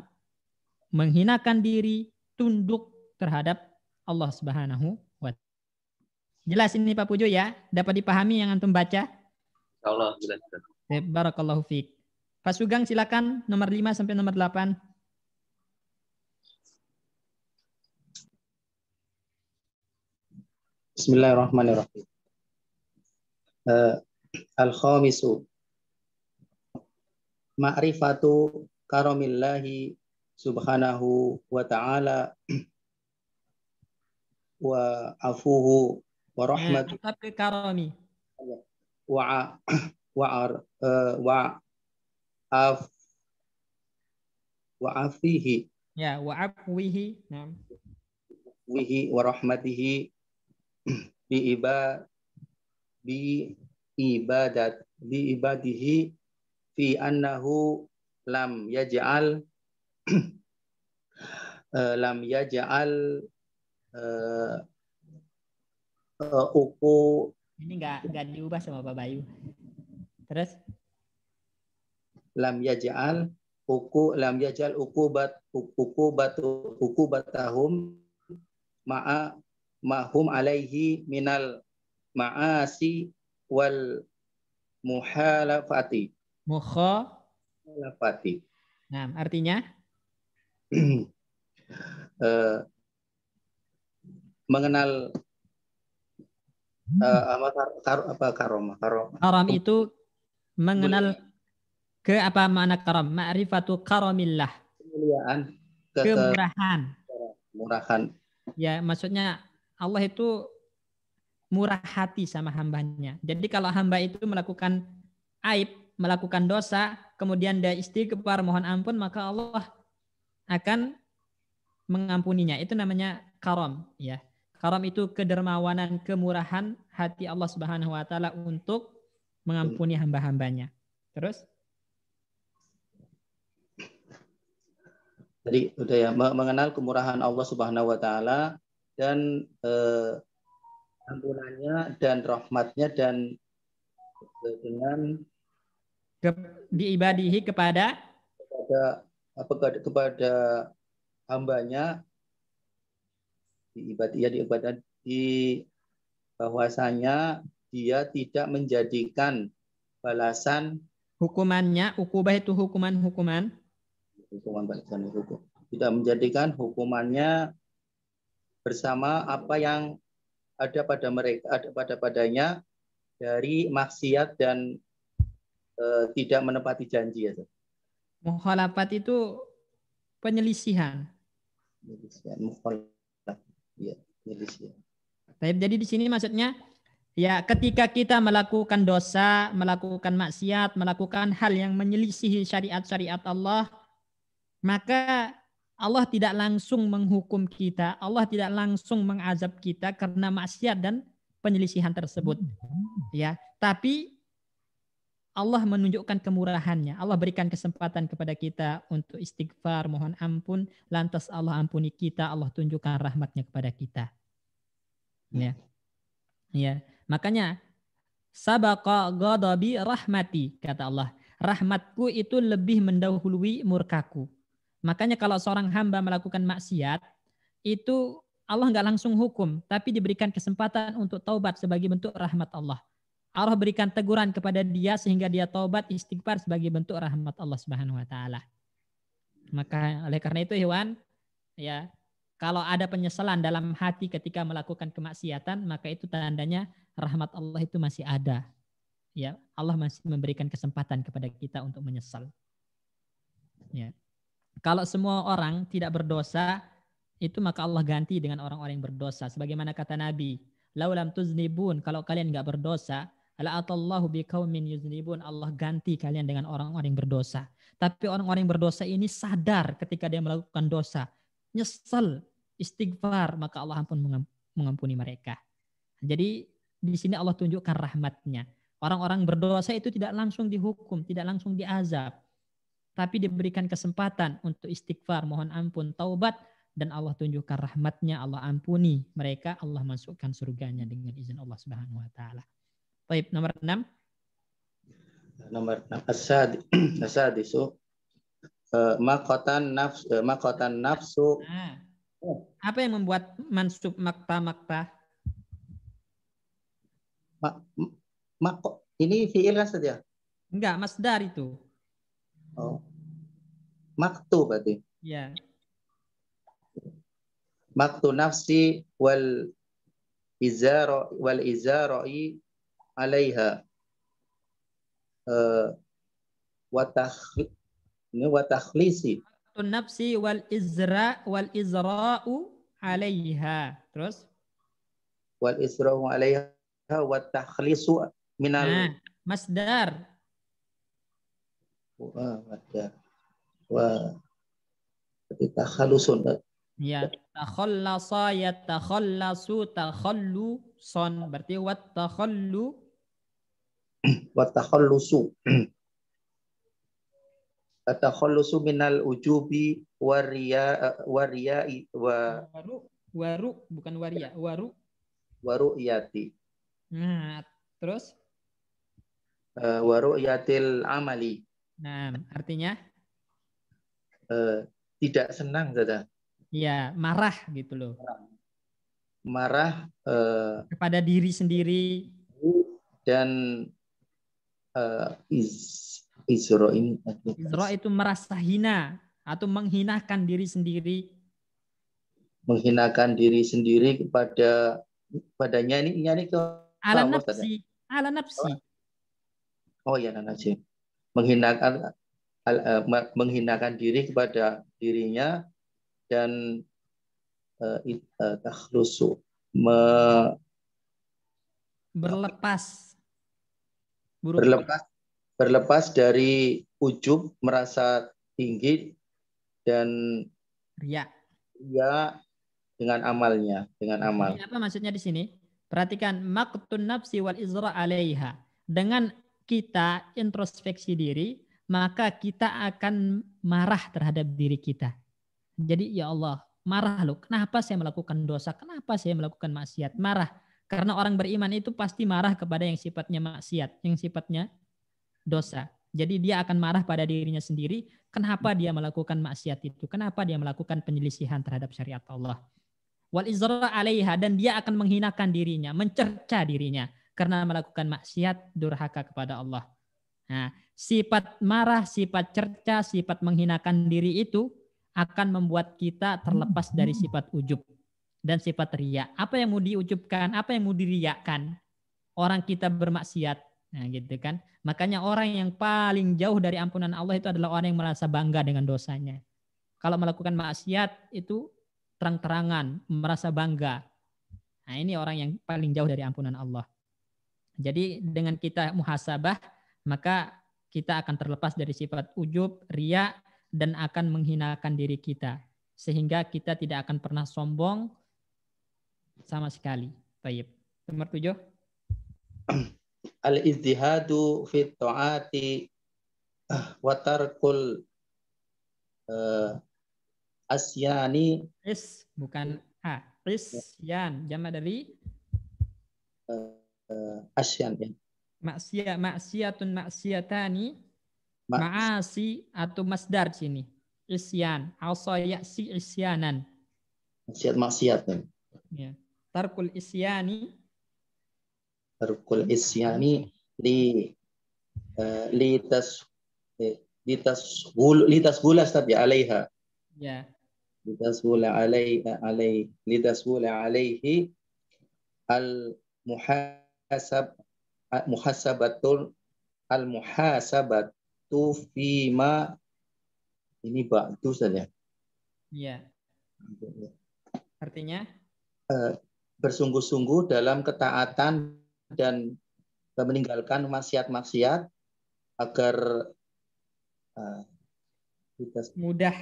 menghinakan diri, tunduk terhadap Allah Subhanahu wa Ta'ala. Jelas ini Pak Pujo ya? Dapat dipahami yang antum baca? Insyaallah jelas. Barakallahu fiik. Pak Sugeng silakan nomor 5 sampai nomor 8. Bismillahirrahmanirrahim. Al-khamisu ma'rifatu karamillahi subhanahu wa ta'ala wa afuhu wa rahmatu karami wa afihi ya wa afwihi wihi wa rahmatihi bi ibadihi fi annahu lam yaj'al uku. Ini enggak diubah sama Pak Bayu. Terus lam yaj'al ukubatahum ma'hum alaihi minal ma'asi wal muhalafati. Nah, artinya mengenal karam itu mengenal ke apa makna karam? Ma'rifatu karamillah. Kemuliaan, kemurahan. Ya, maksudnya Allah itu murah hati sama hambanya. Jadi kalau hamba itu melakukan aib, melakukan dosa, kemudian dia istighfar mohon ampun, maka Allah akan mengampuninya. Itu namanya karam, ya. Karam itu kedermawanan, kemurahan hati Allah Subhanahu wa Ta'ala untuk mengampuni hamba-hambanya. Terus? Jadi udah ya, mengenal kemurahan Allah Subhanahu wa Ta'ala dan ampunannya dan rahmatnya dan dengan diibadihi kepada hambanya di bahwasanya dia tidak menjadikan balasan hukumannya, ukubah itu hukuman balasan hukum, tidak menjadikan hukumannya bersama apa yang ada padanya dari maksiat dan tidak menepati janji. Mukhalafat itu penyelisihan. Milisyan, mukhalaf. Ya, milisyan. Jadi di sini maksudnya ya ketika kita melakukan dosa, melakukan maksiat, melakukan hal yang menyelisihi syariat-syariat Allah, maka Allah tidak langsung menghukum kita, Allah tidak langsung mengazab kita karena maksiat dan penyelisihan tersebut. Ya, tapi Allah menunjukkan kemurahannya. Allah berikan kesempatan kepada kita untuk istighfar, mohon ampun. Lantas Allah ampuni kita, Allah tunjukkan rahmatnya kepada kita. Ya, ya. Makanya sabaqa ghadabi rahmati, kata Allah. Rahmatku itu lebih mendahului murkaku. Makanya kalau seorang hamba melakukan maksiat, itu Allah nggak langsung hukum, tapi diberikan kesempatan untuk taubat sebagai bentuk rahmat Allah. Allah berikan teguran kepada dia sehingga dia taubat istighfar sebagai bentuk rahmat Allah Subhanahu wa taala. Maka oleh karena itu hewan, ya, kalau ada penyesalan dalam hati ketika melakukan kemaksiatan, maka itu tandanya rahmat Allah itu masih ada. Ya, Allah masih memberikan kesempatan kepada kita untuk menyesal. Ya. Kalau semua orang tidak berdosa, itu maka Allah ganti dengan orang-orang yang berdosa. Sebagaimana kata Nabi, laulam tuznibun, kalau kalian nggak berdosa, la'atallahu biqaumin yuznibun, Allah ganti kalian dengan orang-orang yang berdosa. Tapi orang-orang yang berdosa ini sadar ketika dia melakukan dosa, nyesal, istighfar, maka Allah pun mengampuni mereka. Jadi di sini Allah tunjukkan rahmatnya. Orang-orang berdosa itu tidak langsung dihukum, tidak langsung diazab, tapi diberikan kesempatan untuk istighfar, mohon ampun, taubat, dan Allah tunjukkan rahmatnya, Allah ampuni mereka, Allah masukkan surganya dengan izin Allah Subhanahu wa taala. Baik, nomor 6. Nomor 6 asadisu maqatan nafsu. Nah, apa yang membuat mansub makta? Ini fi'il kan saja? Enggak, masdar itu. Oh. Maktu berarti. Ya. Maktu nafsi wal izara'i alaiha wa takhlisi. Maktu nafsi wal izra'u alaiha. Terus? Wal izra'u alaiha wa takhlisu minal. Nah, masdar. Wa takhalusun. Ya, takhallasa yatakhallasu takhalluson, berarti wat takhallusu minal ujubi wariya'i waru bukan waria, waru'yati. Nah, terus waru'yatil amali. Nah, artinya tidak senang, saja. Ya, marah gitu loh. Marah kepada diri sendiri dan izra ini. Izra itu merasa hina atau menghinakan diri sendiri. Menghinakan diri sendiri kepadanya ini ke ala nafsi. Oh ya, nafsi. Menghinakan diri kepada dirinya dan takhlusu berlepas dari ujub, merasa tinggi, dan riya dengan amalnya, dengan amal. Apa maksudnya di sini? Perhatikan maqtun nafsi wal izra alaiha. Dengan kita introspeksi diri, maka kita akan marah terhadap diri kita. Jadi ya Allah, marah loh. Kenapa saya melakukan dosa? Kenapa saya melakukan maksiat? Marah. Karena orang beriman itu pasti marah kepada yang sifatnya maksiat, yang sifatnya dosa. Jadi dia akan marah pada dirinya sendiri. Kenapa dia melakukan maksiat itu? Kenapa dia melakukan penyelisihan terhadap syariat Allah? Wal izra alaiha, dan dia akan menghinakan dirinya, mencerca dirinya karena melakukan maksiat, durhaka kepada Allah. Nah, sifat marah, sifat cerca, sifat menghinakan diri itu akan membuat kita terlepas dari sifat ujub dan sifat riya. Apa yang mau diujubkan, apa yang mau diriyakan? Orang kita bermaksiat. Nah, gitu kan. Makanya orang yang paling jauh dari ampunan Allah itu adalah orang yang merasa bangga dengan dosanya. Kalau melakukan maksiat itu terang-terangan, merasa bangga. Nah, ini orang yang paling jauh dari ampunan Allah. Jadi dengan kita muhasabah, maka kita akan terlepas dari sifat ujub, riya, dan akan menghinakan diri kita. Sehingga kita tidak akan pernah sombong sama sekali. Baik. Nomor 7. Al-izdihadu fi ta'ati wa tarkul asyani. Bukan A. Isyan. Jama dari Asyan ya. Maksiatun maksiatani. Ma'asi atau masdar sini. Isyan. Asa ya'si isyanan. Maksiat Ya. Tarkul isyani. Tarkul isyani litasgula sabi alaiha. Ya. Litasgula alaihi al muhasabatu fima ini ba'du saja. Iya. Artinya bersungguh-sungguh dalam ketaatan dan meninggalkan maksiat-maksiat agar mudah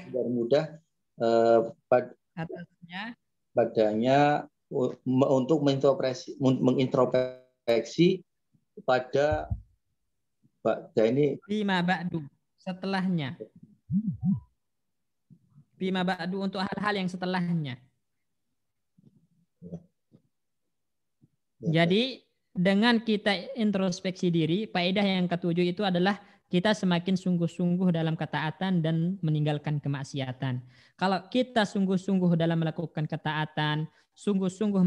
atasnya padanya untuk mengintrospeksi pada ini bima ba'du setelahnya. Bima ba'du untuk hal-hal yang setelahnya. Jadi dengan kita introspeksi diri, faedah yang ketujuh itu adalah kita semakin sungguh-sungguh dalam ketaatan dan meninggalkan kemaksiatan. Kalau kita sungguh-sungguh dalam melakukan ketaatan, sungguh-sungguh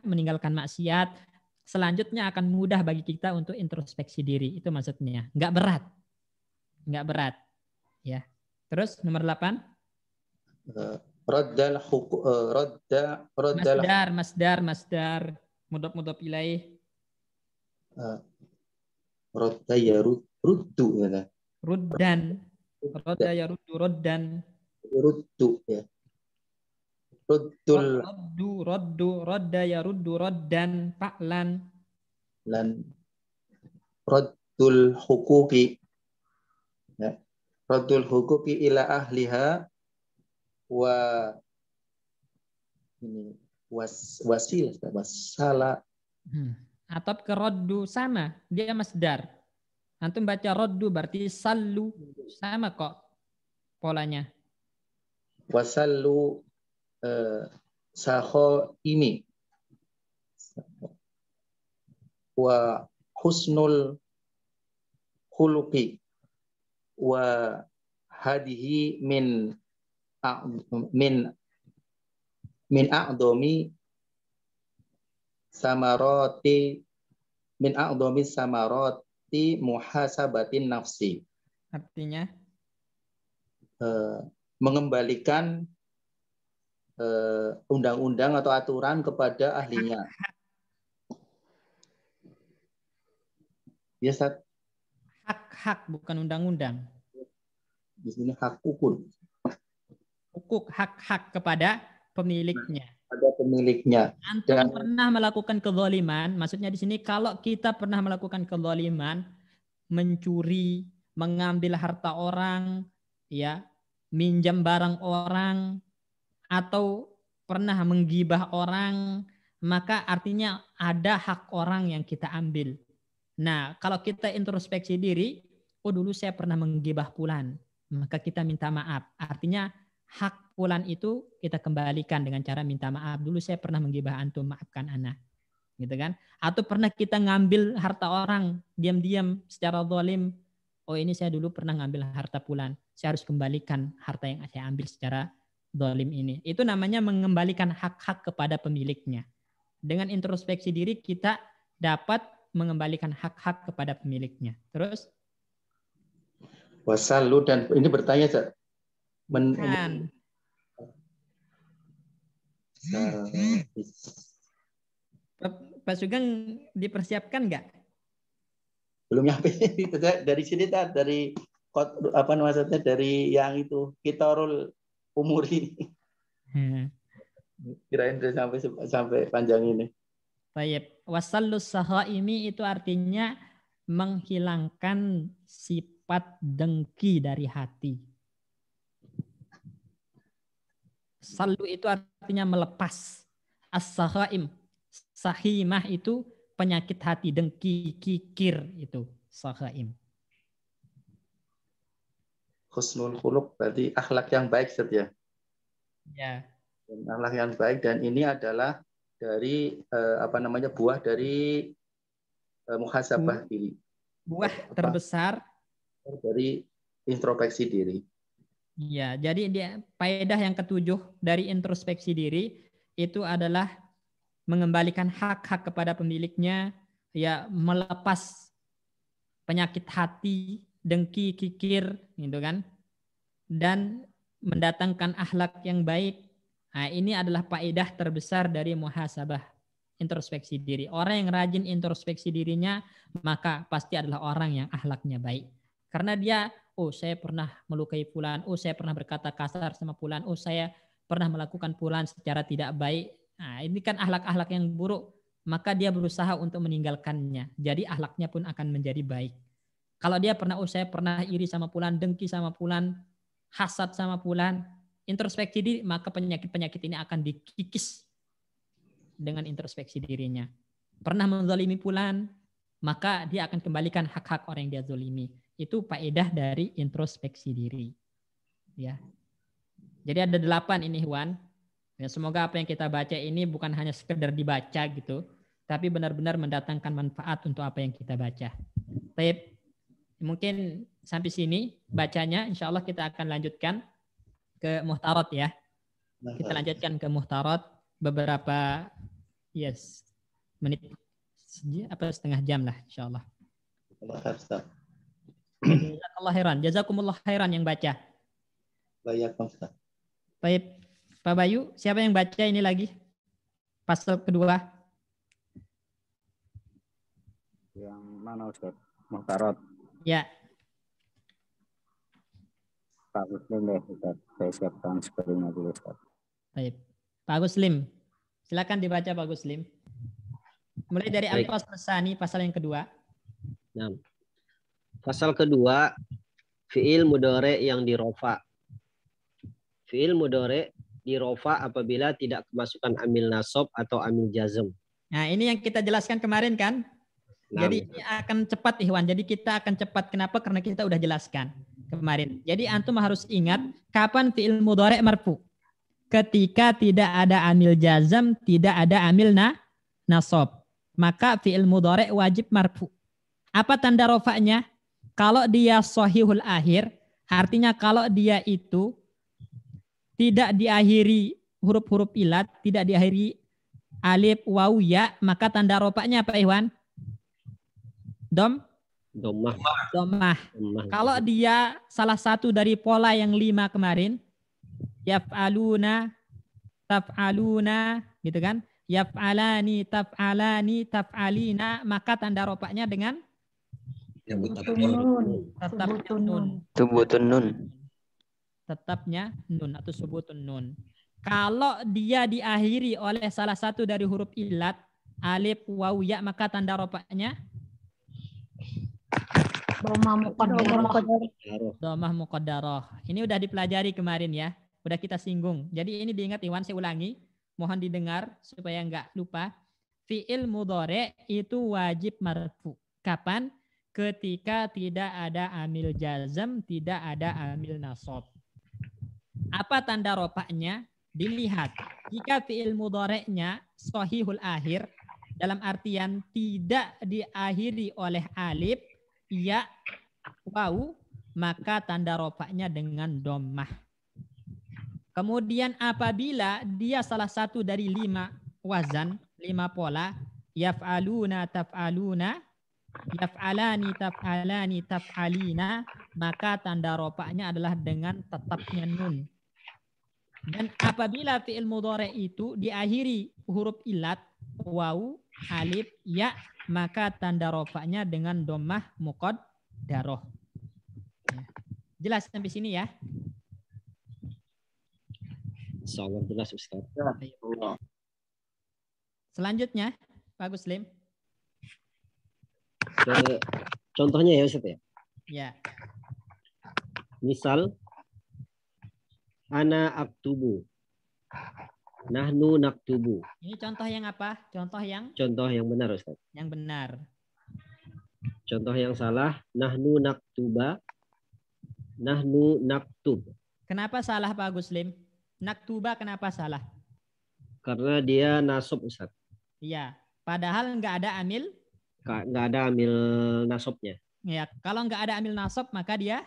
meninggalkan maksiat, selanjutnya akan mudah bagi kita untuk introspeksi diri. Itu maksudnya. Nggak berat. Nggak berat. Ya. Terus nomor 8. Masdar. Mudhaf ilaih. Rodda ya ruddu ya. Ruddan. Rodda ya ruddan. Ruddu ya. Ruddul rodda ya ruddu roddan fa'lan. Lan raddul huquqi ya. Raddul huquqi ila ahliha wa ini wasala. Atau ke roddu sama, dia masdar. Antum baca roddu berarti sallu, sama kok polanya. Wasallu saho ini wa husnul khuluqi wa hadihi min a'dhami samarati muhasabatin nafsi. Artinya mengembalikan undang-undang atau aturan kepada ahlinya. Ya, Ustaz. Hak-hak bukan undang-undang. Di sini hak hukuk. Hukuk hak-hak kepada pemiliknya. Pada pemiliknya. Antum pernah melakukan kezaliman, maksudnya di sini kalau kita pernah melakukan kezaliman, mencuri, mengambil harta orang, ya, minjam barang orang, atau pernah menggibah orang, maka artinya ada hak orang yang kita ambil. Nah, kalau kita introspeksi diri, oh dulu saya pernah menggibah fulan, maka kita minta maaf. Artinya hak fulan itu kita kembalikan dengan cara minta maaf. Dulu saya pernah menggibah antum, maafkan ana. Gitu kan? Atau pernah kita ngambil harta orang diam-diam secara zalim. Oh ini saya dulu pernah ngambil harta fulan, saya harus kembalikan harta yang saya ambil secara zalim ini. Itu namanya mengembalikan hak-hak kepada pemiliknya. Dengan introspeksi diri kita dapat mengembalikan hak-hak kepada pemiliknya. Terus? Wasallu, dan ini bertanya, Pak Sugeng dipersiapkan nggak? Belum nyampe dari sini, dari apa maksudnya, dari yang itu Kitorul Umur ini. Kirain udah sampai panjang ini. Baik, wasallus sahaimi itu artinya menghilangkan sifat dengki dari hati. Sallu itu artinya melepas. As-sahaim, sahimah itu penyakit hati, dengki, kikir itu sahaim. Husnul khuluq berarti akhlak yang baik, Ustaz ya. Ya. Dan akhlak yang baik, dan ini adalah dari buah dari muhasabah diri. Buah terbesar dari introspeksi diri. Ya, jadi dia faedah yang ketujuh dari introspeksi diri itu adalah mengembalikan hak-hak kepada pemiliknya, ya melepas penyakit hati, dengki, kikir, gitu kan, dan mendatangkan akhlak yang baik. Nah, ini adalah faedah terbesar dari muhasabah, introspeksi diri. Orang yang rajin introspeksi dirinya, maka pasti adalah orang yang akhlaknya baik. Karena dia, oh saya pernah melukai fulan, oh saya pernah berkata kasar sama fulan, oh saya pernah melakukan fulan secara tidak baik. Nah, ini kan akhlak-akhlak yang buruk, maka dia berusaha untuk meninggalkannya. Jadi akhlaknya pun akan menjadi baik. Kalau dia pernah, oh saya pernah iri sama fulan, dengki sama fulan, hasad sama fulan, introspeksi diri, maka penyakit-penyakit ini akan dikikis dengan introspeksi dirinya. Pernah menzalimi fulan, maka dia akan kembalikan hak-hak orang yang dia zalimi. Itu faedah dari introspeksi diri. Ya. Jadi ada 8 ini, Ikhwan. Ya, semoga apa yang kita baca ini bukan hanya sekedar dibaca gitu, tapi benar-benar mendatangkan manfaat untuk apa yang kita baca. Baik, mungkin sampai sini bacanya. Insya Allah kita akan lanjutkan ke muhtarat ya. Kita lanjutkan ke muhtarat beberapa menit setengah jam lah insya Allah. Jazakallah khairan. Jazakumullah khairan yang baca. Baik, Ustaz. Baik, Pak Bayu, siapa yang baca ini lagi? Pasal kedua. Yang mana Ustaz? Muhtarat. Ya. Pak Muslim deh, Ustaz. Saya siapkan screen-nya dulu, Ustaz. Baik. Pak Guslim, silakan dibaca Pak Guslim. Mulai dari Al-Fasl Tsani, pasal yang kedua. Nah, pasal kedua, fi'il mudhari yang dirofa. Fi'il mudhari dirofa apabila tidak kemasukan amil nasab atau amil jazm. Nah, ini yang kita jelaskan kemarin kan? Nah, jadi ini akan cepat Ikhwan. Jadi kita akan cepat. Kenapa? Karena kita udah jelaskan kemarin. Jadi antum harus ingat kapan fi'il mudhari marfu. Ketika tidak ada amil jazm, tidak ada amil nasab. Maka fi'il mudhari wajib marfu. Apa tanda rofanya? Kalau dia sahihul akhir, artinya kalau dia itu tidak diakhiri huruf-huruf ilat, tidak diakhiri alif, waw, ya, maka tanda rofanya apa Ikhwan? Domah. Kalau dia salah satu dari pola yang 5 kemarin, yaf'aluna, taf'aluna, gitu kan? Yaf'alani, taf'alani, taf'alina, maka tanda rofanya dengan tetapnya nun. Subutun nun. Tetapnya nun atau subutun nun. Kalau dia diakhiri oleh salah satu dari huruf ilat, alif, waw, ya, maka tanda rofanya domah muqaddarah. Ini udah dipelajari kemarin ya. Udah kita singgung. Jadi ini diingat Iwan, saya ulangi. Mohon didengar supaya enggak lupa. Fi'il mudhari itu wajib marfu. Kapan? Ketika tidak ada amil jazm, tidak ada amil nasab. Apa tanda rofanya? Dilihat. Jika fi'il mudhari'nya sahihul akhir, dalam artian tidak diakhiri oleh alif, ya, waw, maka tanda rofanya dengan dhammah. Kemudian apabila dia salah satu dari 5 wazan, 5 pola, yaf'aluna, taf'aluna, yaf'alani, taf'alani, taf'alina, maka tanda rofanya adalah dengan tetapnya nun. Dan apabila fi'il mudhari itu diakhiri huruf ilat, waw, alif, ya, maka tanda rofanya dengan dhammah muqaddarah. Jelas sampai sini ya? Insyaallah jelas Ustaz. Selanjutnya, Pak Guslim. Contohnya ya Ustaz ya. Ya. Misal ana aktubu. Nahnu naktubu. Ini contoh yang apa? Contoh yang benar Ustaz. yang benar. Contoh yang salah, nahnu naktuba. Nahnu naktub. Kenapa salah Pak Guslim? Naktuba kenapa salah? Karena dia nasab Ustaz. Iya. Padahal nggak ada amil. Nggak ada amil nasabnya. Ya, kalau nggak ada amil nasab maka dia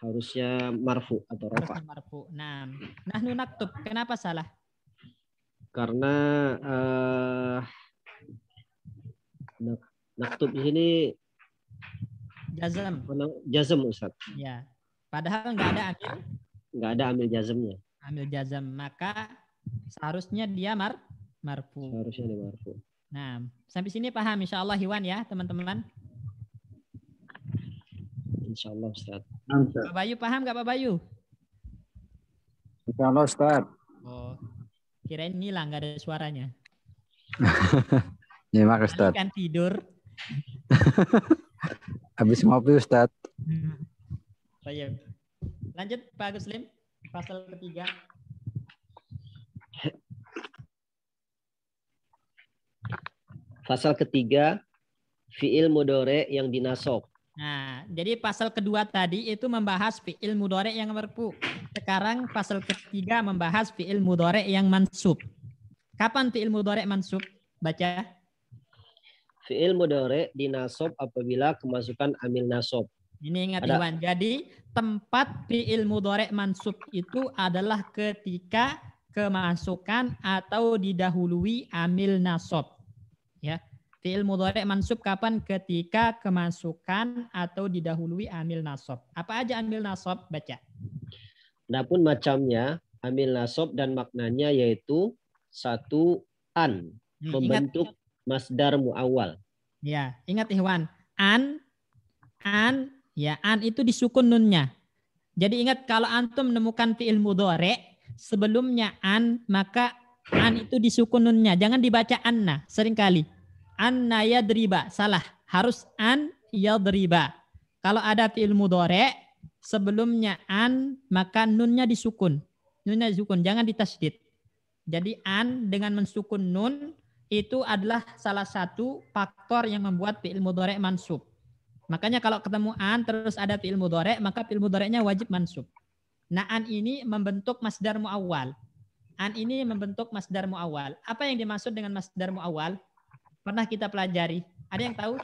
Harusnya marfu atau rafa. harus marfu. Nah, nahnu naktub kenapa salah? Karena naktub di sini Jazam. jazm Ustaz. Ya. Padahal nggak ada amil jazmnya. amil jazam, maka seharusnya dia marfu. Seharusnya dia marfu. Nah, sampai sini paham insyaallah Iwan ya, teman-teman. Insyaallah Ustaz. Pak Bayu paham nggak Pak Bayu? Insyaallah Ustaz. Oh, kirain hilang nggak ada suaranya. Nyimak Ustaz. Kan tidur. Habis ngopi Ustaz. Baik. Lanjut Pak Guslim, pasal ketiga. Pasal ketiga, fiil mudhari yang dinasab. Nah, jadi pasal kedua tadi itu membahas fiil mudhari yang marfu. Sekarang pasal ketiga membahas fiil mudhari yang mansub. Kapan fiil mudhari mansub? Baca. Fiil mudhari dinasab apabila kemasukan amil nasab. Ini ingat Iwan. Jadi tempat fiil mudhari mansub itu adalah ketika kemasukan atau didahului amil nasab. Ya. Fi'il mudhari mansub kapan? Ketika kemasukan atau didahului amil nasab. Apa aja amil nasab? Baca. Adapun macamnya, amil nasab dan maknanya yaitu satu an, membentuk masdar muawwal. Ya, ingat Ikhwan. An, ya an itu disukun nunnya. Jadi ingat kalau antum menemukan fi'il mudhari sebelumnya an, maka an itu disukun nunnya. Jangan dibaca anna seringkali. Anna yadriba, salah. Harus an yadriba. Kalau ada fi'il mudhari sebelumnya an, maka nunnya disukun. Nunnya disukun, jangan ditasydid. Jadi an dengan mensukun nun itu adalah salah satu faktor yang membuat fi'il mudhari mansub. Makanya kalau ketemu an terus ada fi'il mudhari, maka fi'il mudhari'nya wajib mansub. Nah, an ini membentuk masdar muawwal. An ini membentuk masdar muawwal. Apa yang dimaksud dengan masdar muawwal? Pernah kita pelajari. Ada yang tahu?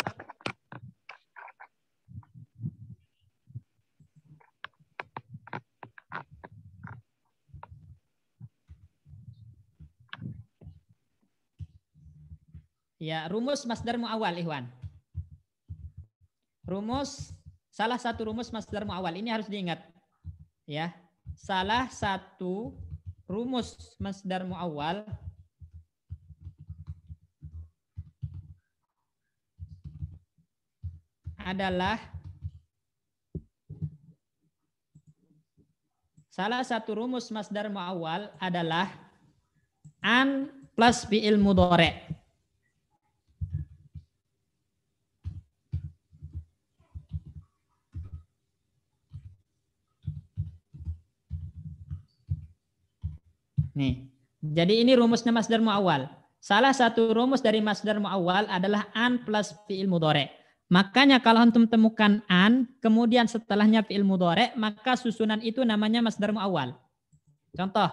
Ya, rumus masdar muawwal, Ikhwan. Rumus, salah satu rumus masdar muawwal ini harus diingat. Ya, salah satu rumus masdar muawwal adalah an plus fi'il mudhari. Nih. Jadi ini rumusnya masdar muawwal. Salah satu rumus dari masdar muawwal adalah an plus fi'il mudhari. Makanya kalau antum temukan an, kemudian setelahnya fi'il mudhari, maka susunan itu namanya masdar muawwal. Contoh,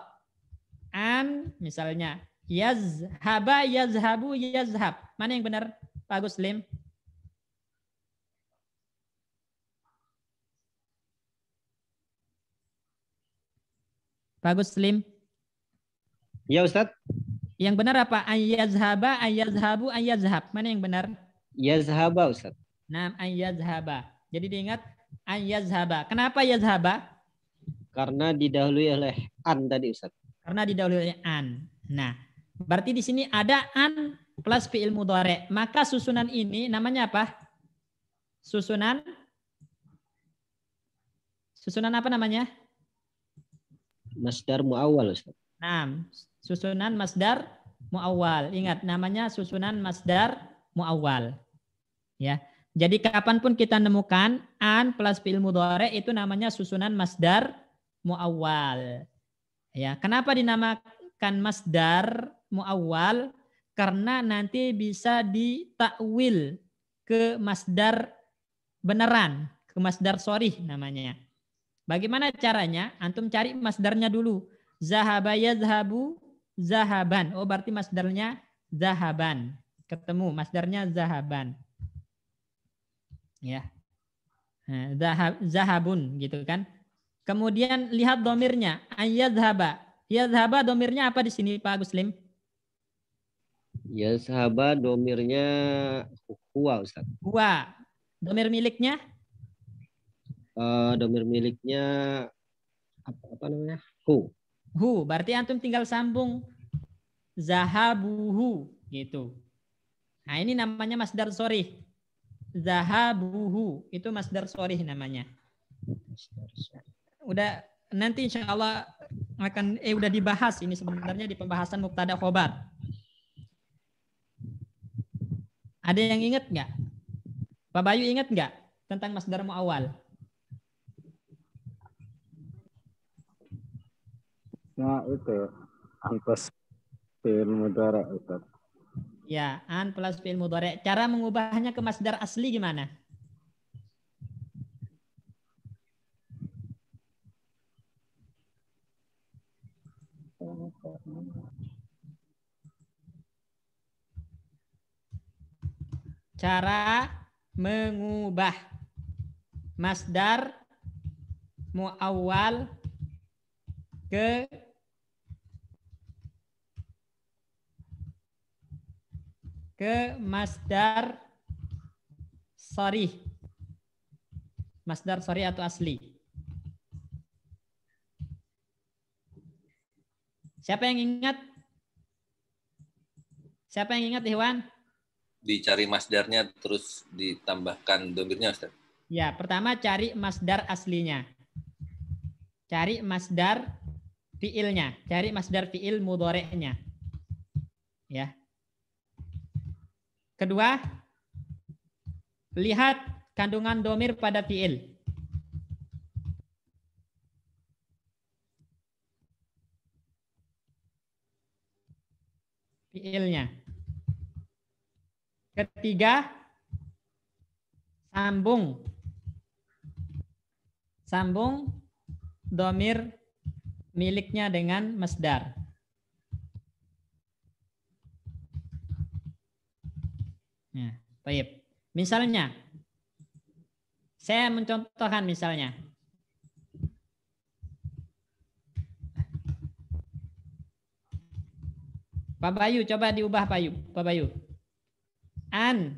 an misalnya yazhaba, yazhabu, yazhab. Mana yang benar, Pak Guslim? Pak Guslim? Ya Ustaz. Yang benar apa? Ayyazhaba, ayyazhabu, ayyazhab. Mana yang benar? Yazhaba Ustaz. Nah, ayyazhaba. Jadi diingat ayyazhaba. Kenapa yazhaba? Karena didahului oleh an tadi Ustaz. Karena didahului oleh an. Nah, berarti di sini ada an plus fi'il mudhari. Maka susunan ini namanya apa? Susunan apa namanya? Masdar muawwal Ustaz. Nah, susunan masdar muawwal. Ingat, namanya susunan masdar muawwal. Ya. Jadi kapanpun kita nemukan an plus fi'il mudhari itu namanya susunan masdar muawwal. Ya, kenapa dinamakan masdar muawwal? Karena nanti bisa ditakwil ke masdar beneran, ke masdar sorih namanya. Bagaimana caranya? Antum cari masdarnya dulu. Zahaba yazhabu zahaban. Oh, berarti masdarnya zahaban. Ketemu masdarnya zahaban. Ya. Nah, zahabun gitu kan. Kemudian lihat domirnya. Ayadhaba. Yadhaba domirnya apa di sini Pak Guslim? Yazhaba domirnya huwa, Ustaz. Huwa. Domir miliknya? Domir miliknya apa namanya? Hu. Hu. Berarti antum tinggal sambung zahabuhu gitu. Nah, ini namanya masdar sorih. Zahabuhu itu masdar sorih namanya. Udah nanti insya Allah akan udah dibahas ini sebenarnya di pembahasan mubtada khobar. Ada yang ingat nggak? Pak Bayu ingat nggak tentang masdar muawwal? Nah itu antas fi'il mudhari Ustaz. Ya, an plus fi'il mudhari. Cara mengubahnya ke masdar asli gimana? Cara mengubah masdar muawwal ke masdar sorih. Masdar sorih atau asli. Siapa yang ingat? Siapa yang ingat, Ikhwan? Dicari masdarnya terus ditambahkan domirnya, Ustaz. Ya, pertama cari masdar aslinya. Cari masdar fiilnya, cari masdar fiil mudhari'nya. Ya. Kedua, lihat kandungan domir pada fiil. Fiilnya. Ketiga, sambung domir miliknya dengan masdar. Ya, baik. Misalnya, saya mencontohkan misalnya. Pak Bayu, coba diubah Pak Bayu. An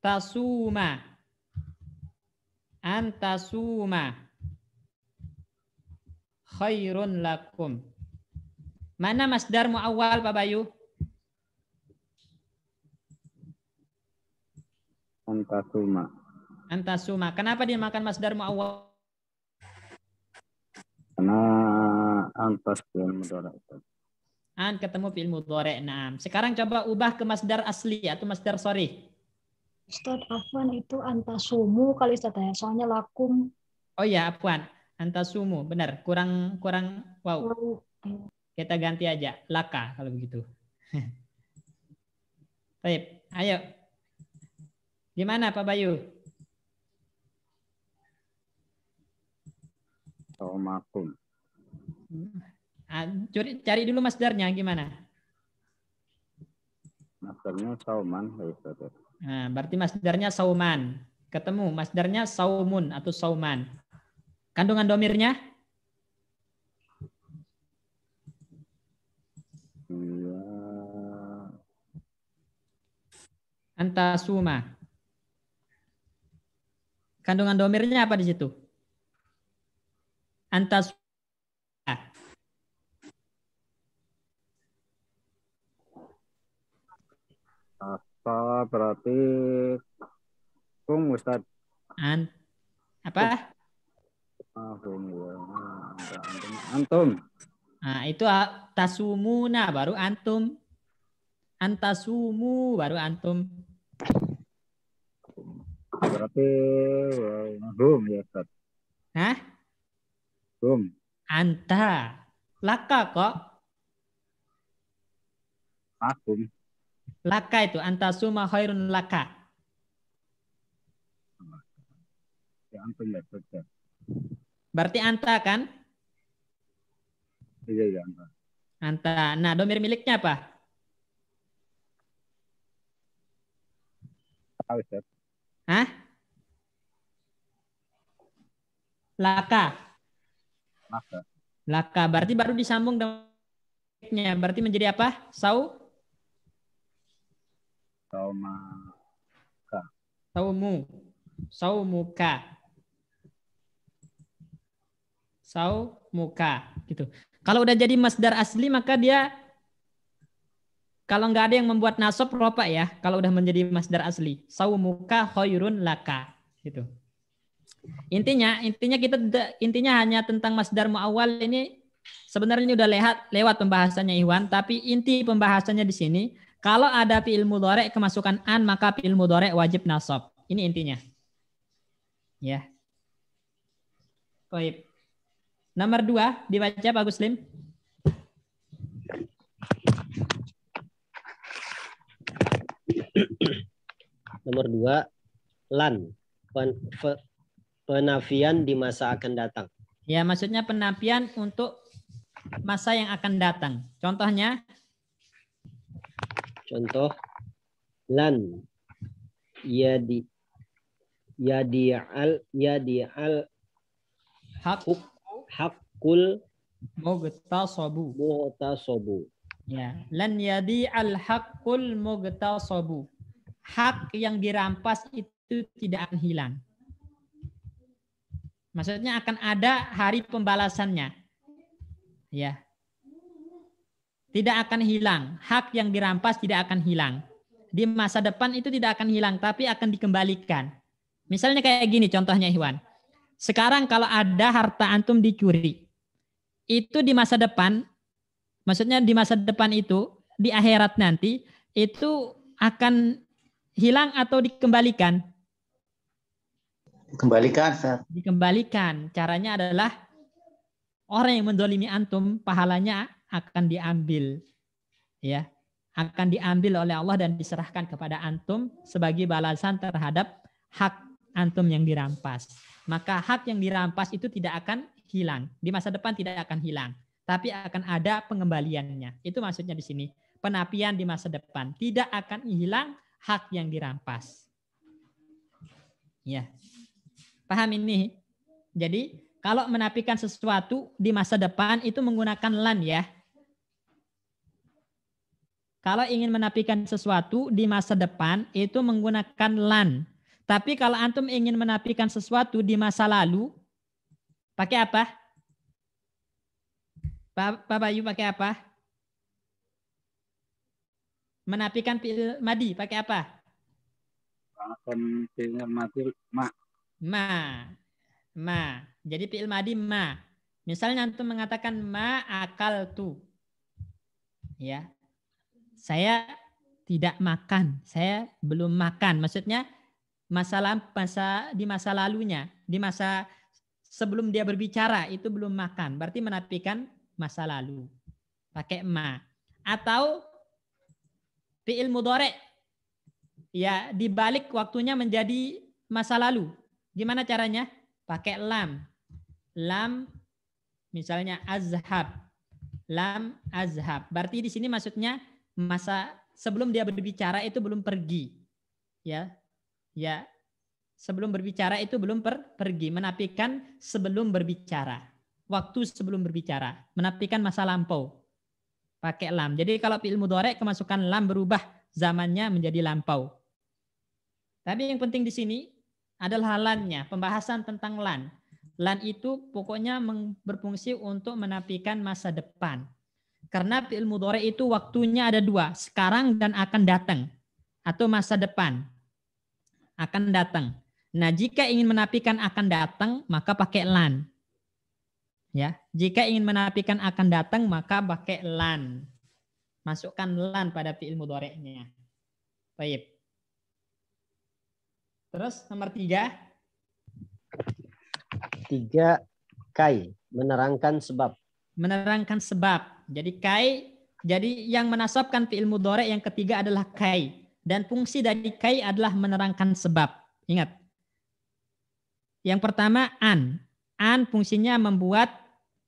tasuma. An tasuma. Khairun lakum. Mana masdar muawwal Pak Bayu? Antasuma. Antasuma. Kenapa dia makan masdar muawwal? Karena antas fi'il mudhari Ustaz. An ketemu fi'il mudhari'. Nah, sekarang coba ubah ke masdar asli atau masdar sorih. Ustaz, afwan itu antasumu kali Ustaz ya, soalnya lakum. Oh ya, afwan. Antasumu, benar. Kurang wow. Kita ganti aja laka kalau begitu. Baik, ayo. Gimana Pak Bayu? Saumakum. Cari dulu masdarnya gimana? Masdarnya sauman Ustaz. Nah, berarti masdarnya sauman. Ketemu masdarnya saumun atau sauman. Kandungan domirnya? Iya. Antasuma. Kandungan domirnya apa di situ? Antasuma. Apa berarti kum Ustaz? Apa? Hum ya. Antum. Nah, itu tasumuna baru antum. Antasumu baru antum. Berarti hum ya Ustaz. Hah? Hum. Anta. Laka kok. Akum. Laka itu antasuma khairun laka. Ya antum ya Ustaz. Berarti anta kan? Iya, antum. Anta. Nah, domir miliknya apa? Tahu Ustaz. Hah? Laka. Maka. Laka. Berarti baru disambung dengan berarti menjadi apa? Saumu. Saumuka. Saumuka. Gitu. Kalau udah jadi masdar asli maka dia kalau nggak ada yang membuat nasab rofa ya. Kalau udah menjadi masdar asli. Saumuka khairun laka. Gitu. Intinya hanya tentang masdar muawwal ini sebenarnya udah lewat pembahasannya Iwan, tapi inti pembahasannya di sini kalau ada fi'il mudhari' kemasukan an maka fi'il mudhari' wajib nasab. Ini intinya. Ya. Baik. Nomor 2 dibaca Pak Guslim. Nomor 2, lan. Penafian di masa akan datang. Ya, maksudnya penafian untuk masa yang akan datang. Contohnya? Contoh, lan yadi'al hakul mughtasabu. Ya, lan yadi'al hakul mughtasabu. Hak yang dirampas itu tidak akan hilang. Maksudnya akan ada hari pembalasannya. Ya. Tidak akan hilang. Hak yang dirampas tidak akan hilang. Di masa depan itu tidak akan hilang, tapi akan dikembalikan. Misalnya kayak gini contohnya Iwan. Sekarang kalau ada harta antum dicuri, itu di masa depan, maksudnya di masa depan itu, di akhirat nanti, itu akan hilang atau dikembalikan? Dikembalikan. Caranya adalah orang yang mendolimi antum, pahalanya akan diambil. Ya, akan diambil oleh Allah dan diserahkan kepada antum sebagai balasan terhadap hak antum yang dirampas. Maka hak yang dirampas itu tidak akan hilang. Di masa depan tidak akan hilang. Tapi akan ada pengembaliannya. Itu maksudnya di sini. Penafian di masa depan. Tidak akan hilang hak yang dirampas. Ya. Paham ini? Jadi kalau menafikan sesuatu di masa depan itu menggunakan lan ya. Kalau ingin menafikan sesuatu di masa depan itu menggunakan lan. Tapi kalau antum ingin menafikan sesuatu di masa lalu, pakai apa? Pak Bayu pakai apa? Menafikan fi'il madi pakai apa? Akan fi'il madi ma. Jadi fi'il madi ma. Misalnya antum mengatakan ma akal tu. Ya. Saya tidak makan, saya belum makan. Maksudnya di masa lalunya, di masa sebelum dia berbicara itu belum makan. Berarti menafikan masa lalu. Pakai ma. Atau fi'il mudhari'. Ya, dibalik waktunya menjadi masa lalu. Gimana caranya? Pakai lam. Lam misalnya azhab. Lam azhab. Berarti di sini maksudnya masa sebelum dia berbicara itu belum pergi. Ya. Sebelum berbicara itu belum pergi. Menafikan sebelum berbicara. Waktu sebelum berbicara. Menafikan masa lampau. Pakai lam. Jadi kalau fi'il mudhari' kemasukan lam berubah zamannya menjadi lampau. Tapi yang penting di sini adalah lannya, pembahasan tentang lan. Lan itu pokoknya berfungsi untuk menafikan masa depan. Karena fi'il mudhari' itu waktunya ada dua, sekarang dan akan datang. Atau masa depan. Akan datang. Nah, jika ingin menafikan akan datang, maka pakai lan. Ya, jika ingin menafikan akan datang maka pakai lan. Masukkan lan pada fi'il mudhari'nya. Baik. Terus nomor 3. 3. Kai, menerangkan sebab. Menerangkan sebab. Jadi kai, jadi yang menasabkan fi'il mudhari' yang ketiga adalah kai. Dan fungsi dari kai adalah menerangkan sebab. Ingat. Yang pertama an. An fungsinya membuat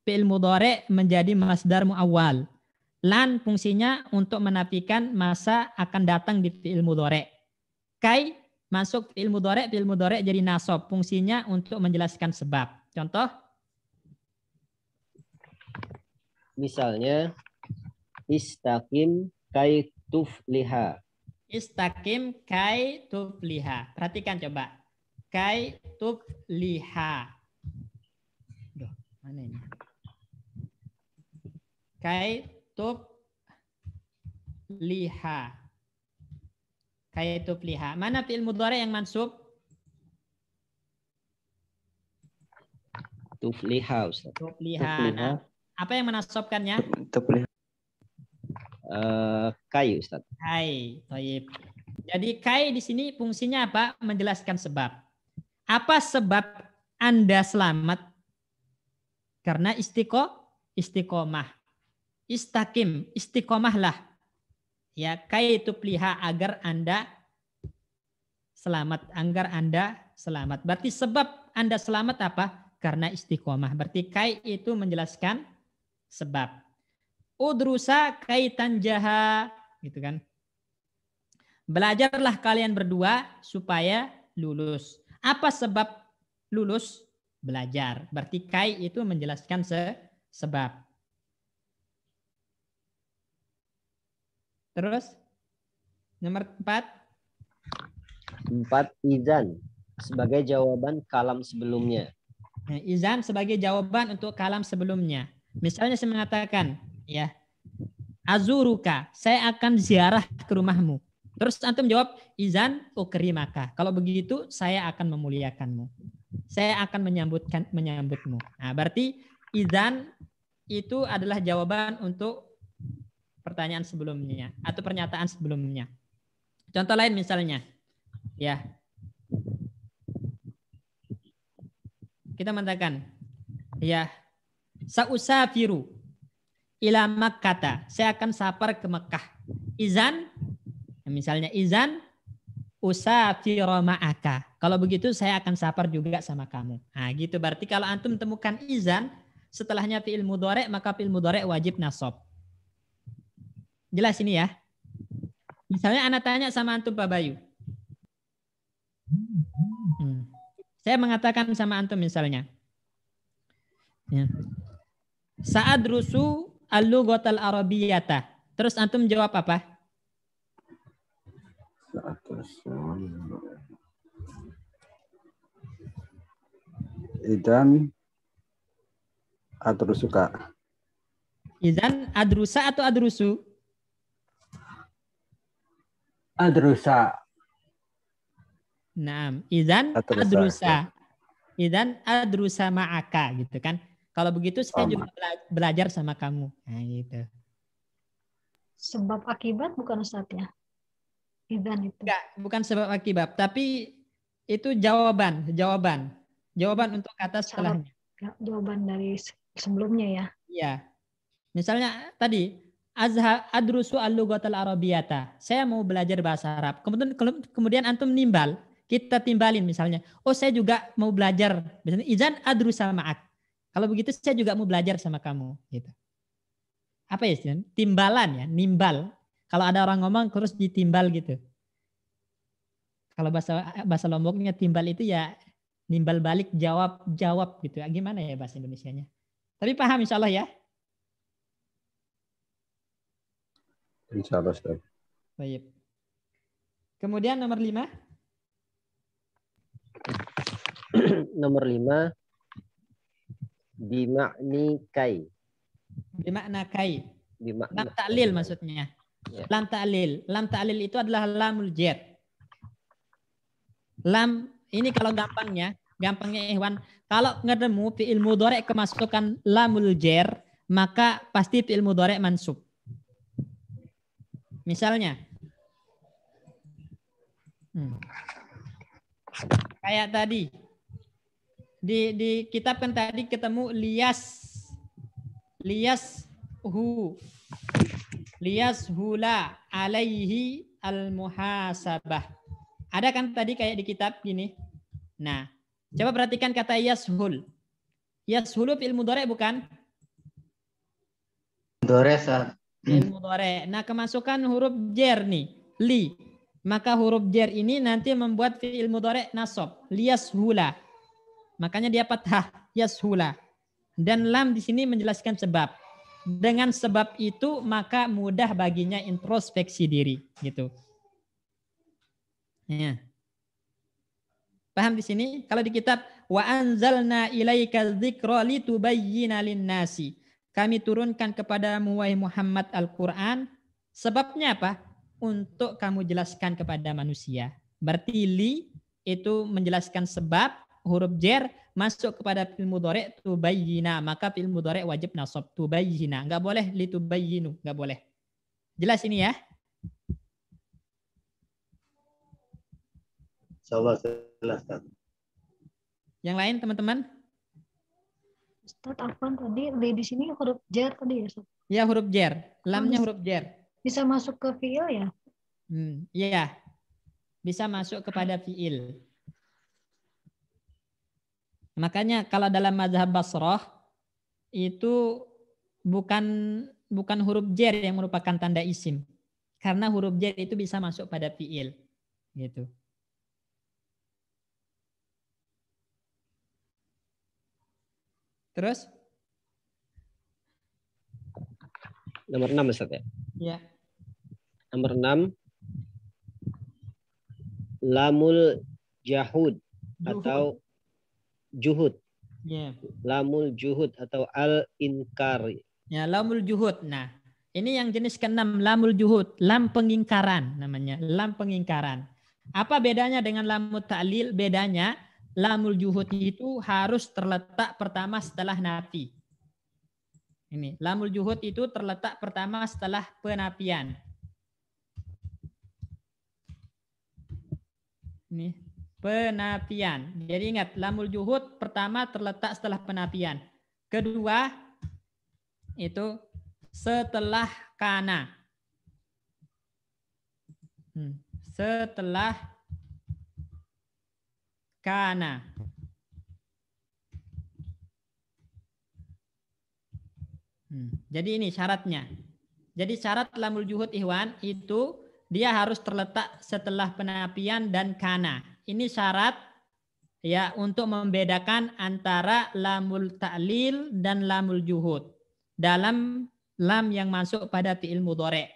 fi'il mudhari' menjadi masdar muawwal. Lan fungsinya untuk menafikan masa akan datang di fi'il mudhari'. Kai masuk fi'il mudhari' jadi nasab. Fungsinya untuk menjelaskan sebab. Contoh? Misalnya, istaqim kai tufliha. Istaqim kai tufliha. Perhatikan coba. Kai tufliha. Duh, mana ini? Kai tufliha. Kai tufliha. Mana fi'il mudhari' yang mansub? Tufliha, Ustaz. Tufliha. Nah, apa yang menasabkannya? Kai, Ustaz. Kai. Baik. Jadi kai di sini fungsinya apa? Menjelaskan sebab. Apa sebab Anda selamat? Karena istiqomah. Istaqim, istiqomahlah. Ya, kai tufliha agar Anda selamat, Berarti sebab Anda selamat apa? Karena istiqomah. Berarti kai itu menjelaskan sebab. Udrusa kaitan jaha, gitu kan? Belajarlah kalian berdua supaya lulus. Apa sebab lulus? Belajar. Berarti kai itu menjelaskan sebab. Terus nomor 4. 4. Izan sebagai jawaban kalam sebelumnya. Nah, izan sebagai jawaban untuk kalam sebelumnya. Misalnya saya mengatakan, ya, azuruka, saya akan ziarah ke rumahmu. Terus antum jawab, izan ukrimaka. Kalau begitu saya akan memuliakanmu. Saya akan menyambutmu. Nah, berarti izan itu adalah jawaban untuk pertanyaan sebelumnya atau pernyataan sebelumnya. Contoh lain misalnya, ya. Kita mengatakan, ya, sa'usafiru ila Makkah. Saya akan safar ke Mekah. Izan, misalnya izan usafiru ma'aka. Kalau begitu saya akan safar juga sama kamu. Nah, gitu. Berarti kalau antum temukan izan setelahnya fi'il mudhari', maka fi'il mudhari' wajib nasab. Jelas ini ya. Misalnya anak tanya sama antum Pak Bayu. Saya mengatakan sama antum misalnya. Ya. Sa'adrusu al-lughatal arabiyyata. Terus antum jawab apa? Idan adrusuka. Izan adrusa atau adrusu? Adrusa. Nah, izan adrusa. Izan adrusa ma'aka gitu kan. Kalau begitu saya juga belajar sama kamu. Nah, gitu. Sebab akibat bukan Ustaz ya? Izan itu. Enggak, bukan sebab akibat, tapi itu jawaban untuk kata setelahnya. Jawaban dari sebelumnya ya. Iya. Misalnya tadi adrusu al-lughatal arabiyyata. Saya mau belajar bahasa Arab. Kemudian antum nimbal, kita timbalin misalnya. Oh, saya juga mau belajar. Misalnya izan adrusa ma'ak. Kalau begitu saya juga mau belajar sama kamu, gitu. Apa ya istilah? Timbalan ya, nimbal. Kalau ada orang ngomong terus ditimbal gitu. Kalau bahasa Lomboknya timbal itu ya nimbal balik, jawab gitu. Gimana ya bahasa Indonesianya? Tapi paham insya Allah ya? Insya Allah, Ustaz. Baik. Kemudian nomor 5. Nomor 5. Bima'ni kai. Bimakna kai. Bima'na. Lam ta'lil maksudnya. Ya. Lam ta'lil. Lam ta'lil itu adalah lamul jar. Lam ini kalau gampangnya Gampangnya Ikhwan, kalau ketemu fi'il mudhari' kemasukan lamul jar, maka pasti fi'il mudhari' mansub. Misalnya, kayak tadi di kitab kan tadi ketemu lias hula alaihi al muhasabah. Ada kan tadi kayak di kitab gini. Nah, coba perhatikan kata yashul. Yashulu fi'il mudhari' bukan? Mudhari'. Fi'il mudhari'. Nah, kemasukan huruf jar nih, li. Maka huruf jar ini nanti membuat fi'il mudhari' nasab, liyashula. Makanya dia fathah, yashula. Dan lam di sini menjelaskan sebab. Dengan sebab itu maka mudah baginya introspeksi diri, gitu. Ya. Paham di sini? Kalau di kitab wa anzalna ilaika dzikra litubayyina lin-nasi. Kami turunkan kepadamu wahai Muhammad Al-Qur'an. Sebabnya apa? Untuk kamu jelaskan kepada manusia. Berarti li itu menjelaskan sebab, huruf jar masuk kepada fi'il mudhari' tubayyina, maka fi'il mudhari' wajib nasab tubayyina. Enggak boleh litubayyinu, enggak boleh. Jelas ini ya? Insyaallah jelas. Yang lain teman-teman? Ustaz Afwan tadi di sini huruf jar tadi ya Ustaz? Ya huruf jar, lamnya huruf jar. Bisa masuk ke fiil ya? Iya, bisa masuk kepada fiil. Makanya kalau dalam mazhab Basrah itu bukan huruf jar yang merupakan tanda isim, karena huruf jar itu bisa masuk pada fiil, gitu. Terus? Nomor 6 Ustaz ya? Ya. Nomor 6. Lamul jahud atau juhud. Ya. Lamul juhud atau al-inkar. Ya, lamul juhud. Nah, ini yang jenis ke-6, lamul juhud, lam pengingkaran namanya, lam pengingkaran. Apa bedanya dengan lamul ta'lil? Bedanya lamul juhud itu harus terletak pertama setelah nafi. Ini, lamul juhud itu terletak pertama setelah penafian. Ini, penafian. Jadi ingat, lamul juhud pertama terletak setelah penafian. Kedua, itu setelah kana. Setelah kana. Jadi ini syaratnya. Jadi syarat lamul juhud Ikhwan itu dia harus terletak setelah penafian dan kana. Ini syarat ya untuk membedakan antara lamul ta'lil dan lamul juhud dalam lam yang masuk pada fi'il mudhari'.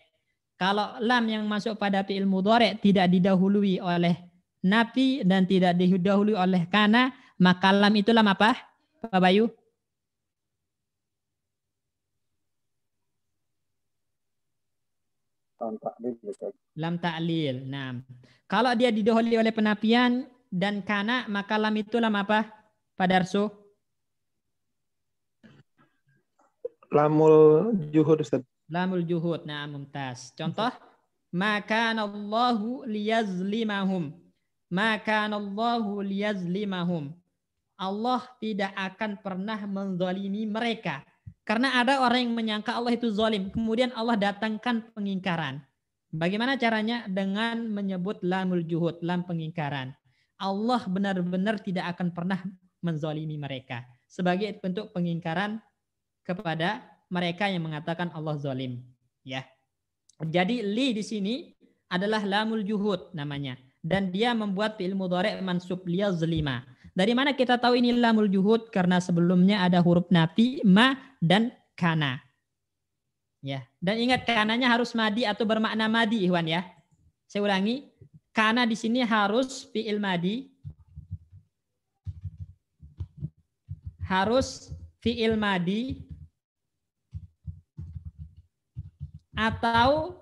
Kalau lam yang masuk pada fi'il mudhari' tidak didahului oleh nafi dan tidak didahului oleh kana, maka lam itu lam apa? Pak Bayu? Lam ta'lil. Nah, kalau dia didahului oleh penafian dan kana, maka lam itu lam apa? Pak Darso? Lamul juhud Ustaz. Lamul juhud. Nah, mumtaz. Contoh, maka Allahu liyazlimahum. Maka Allahu liyazlimahum. Allah tidak akan pernah menzalimi mereka. Karena ada orang yang menyangka Allah itu zalim. Kemudian Allah datangkan pengingkaran. Bagaimana caranya? Dengan menyebut lamul juhud, lam pengingkaran. Allah benar-benar tidak akan pernah menzalimi mereka. Sebagai bentuk pengingkaran kepada mereka yang mengatakan Allah zalim. Ya. Jadi li di sini adalah lamul juhud namanya. Dan dia membuat fi'il mudhari' mansub liyazlima. Dari mana kita tahu ini lamul juhud? Karena sebelumnya ada huruf nafi, ma, dan kana. Ya, dan ingat kananya harus madi atau bermakna madi, Ikhwan ya. Saya ulangi, kana di sini harus fi'il madi. Harus fi'il madi atau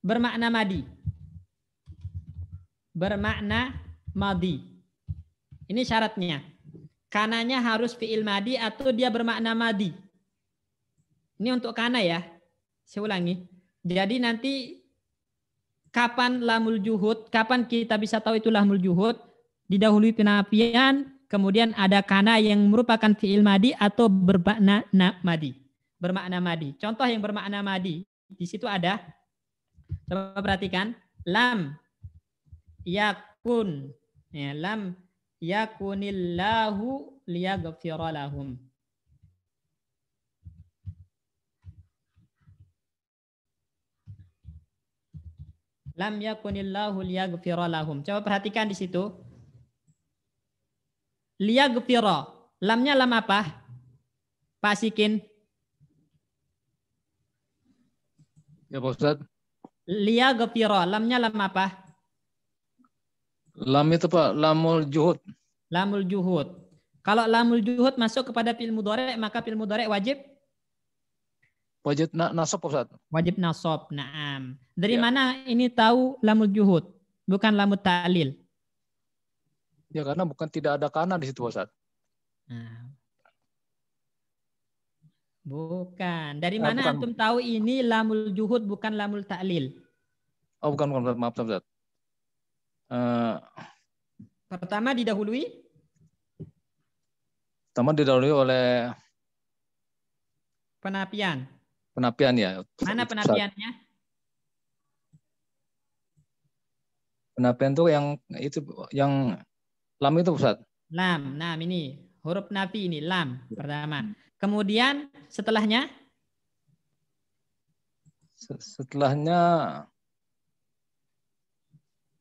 bermakna madi. Bermakna madi. Ini syaratnya. Kananya harus fi'il madi atau dia bermakna madi. Ini untuk kana ya. Saya ulangi. Jadi nanti kapan lamul juhud, kapan kita bisa tahu itu lamul juhud? Didahului penafian, kemudian ada kana yang merupakan fi'il madi atau bermakna madi. Bermakna madi. Contoh yang bermakna madi. Di situ ada, coba perhatikan, lam yakun. Ya, lam yakunillahu liyaghfira lahum. Lam yakunillahu liyaghfira lahum. Coba perhatikan di situ. Liyaghfira. Lamnya lam apa? Pak Sikin. Ya Pak Ustadz. Liyaghfira. Lamnya lam apa? Lam itu Pak, lamul juhud. Lamul juhud. Kalau lamul juhud masuk kepada fi'il mudhari', maka fi'il mudhari' wajib nasab Ustaz. Wajib nasab. Naam. Dari Ya. mana ini tahu lamul juhud? Bukan lamul ta'lil. Ya karena bukan tidak ada kana di situ Ustaz. Nah. Bukan. Dari mana Bukan. antum tahu ini lamul juhud bukan lamul ta'lil? Oh bukan maaf Ustaz. Pertama didahului oleh penafian. penafian ya. Mana Ustaz. penafiannya? Penafian tuh yang lam itu Ustaz. Lam. Nah, ini huruf nafi ini lam pertama. Kemudian setelahnya Setelahnya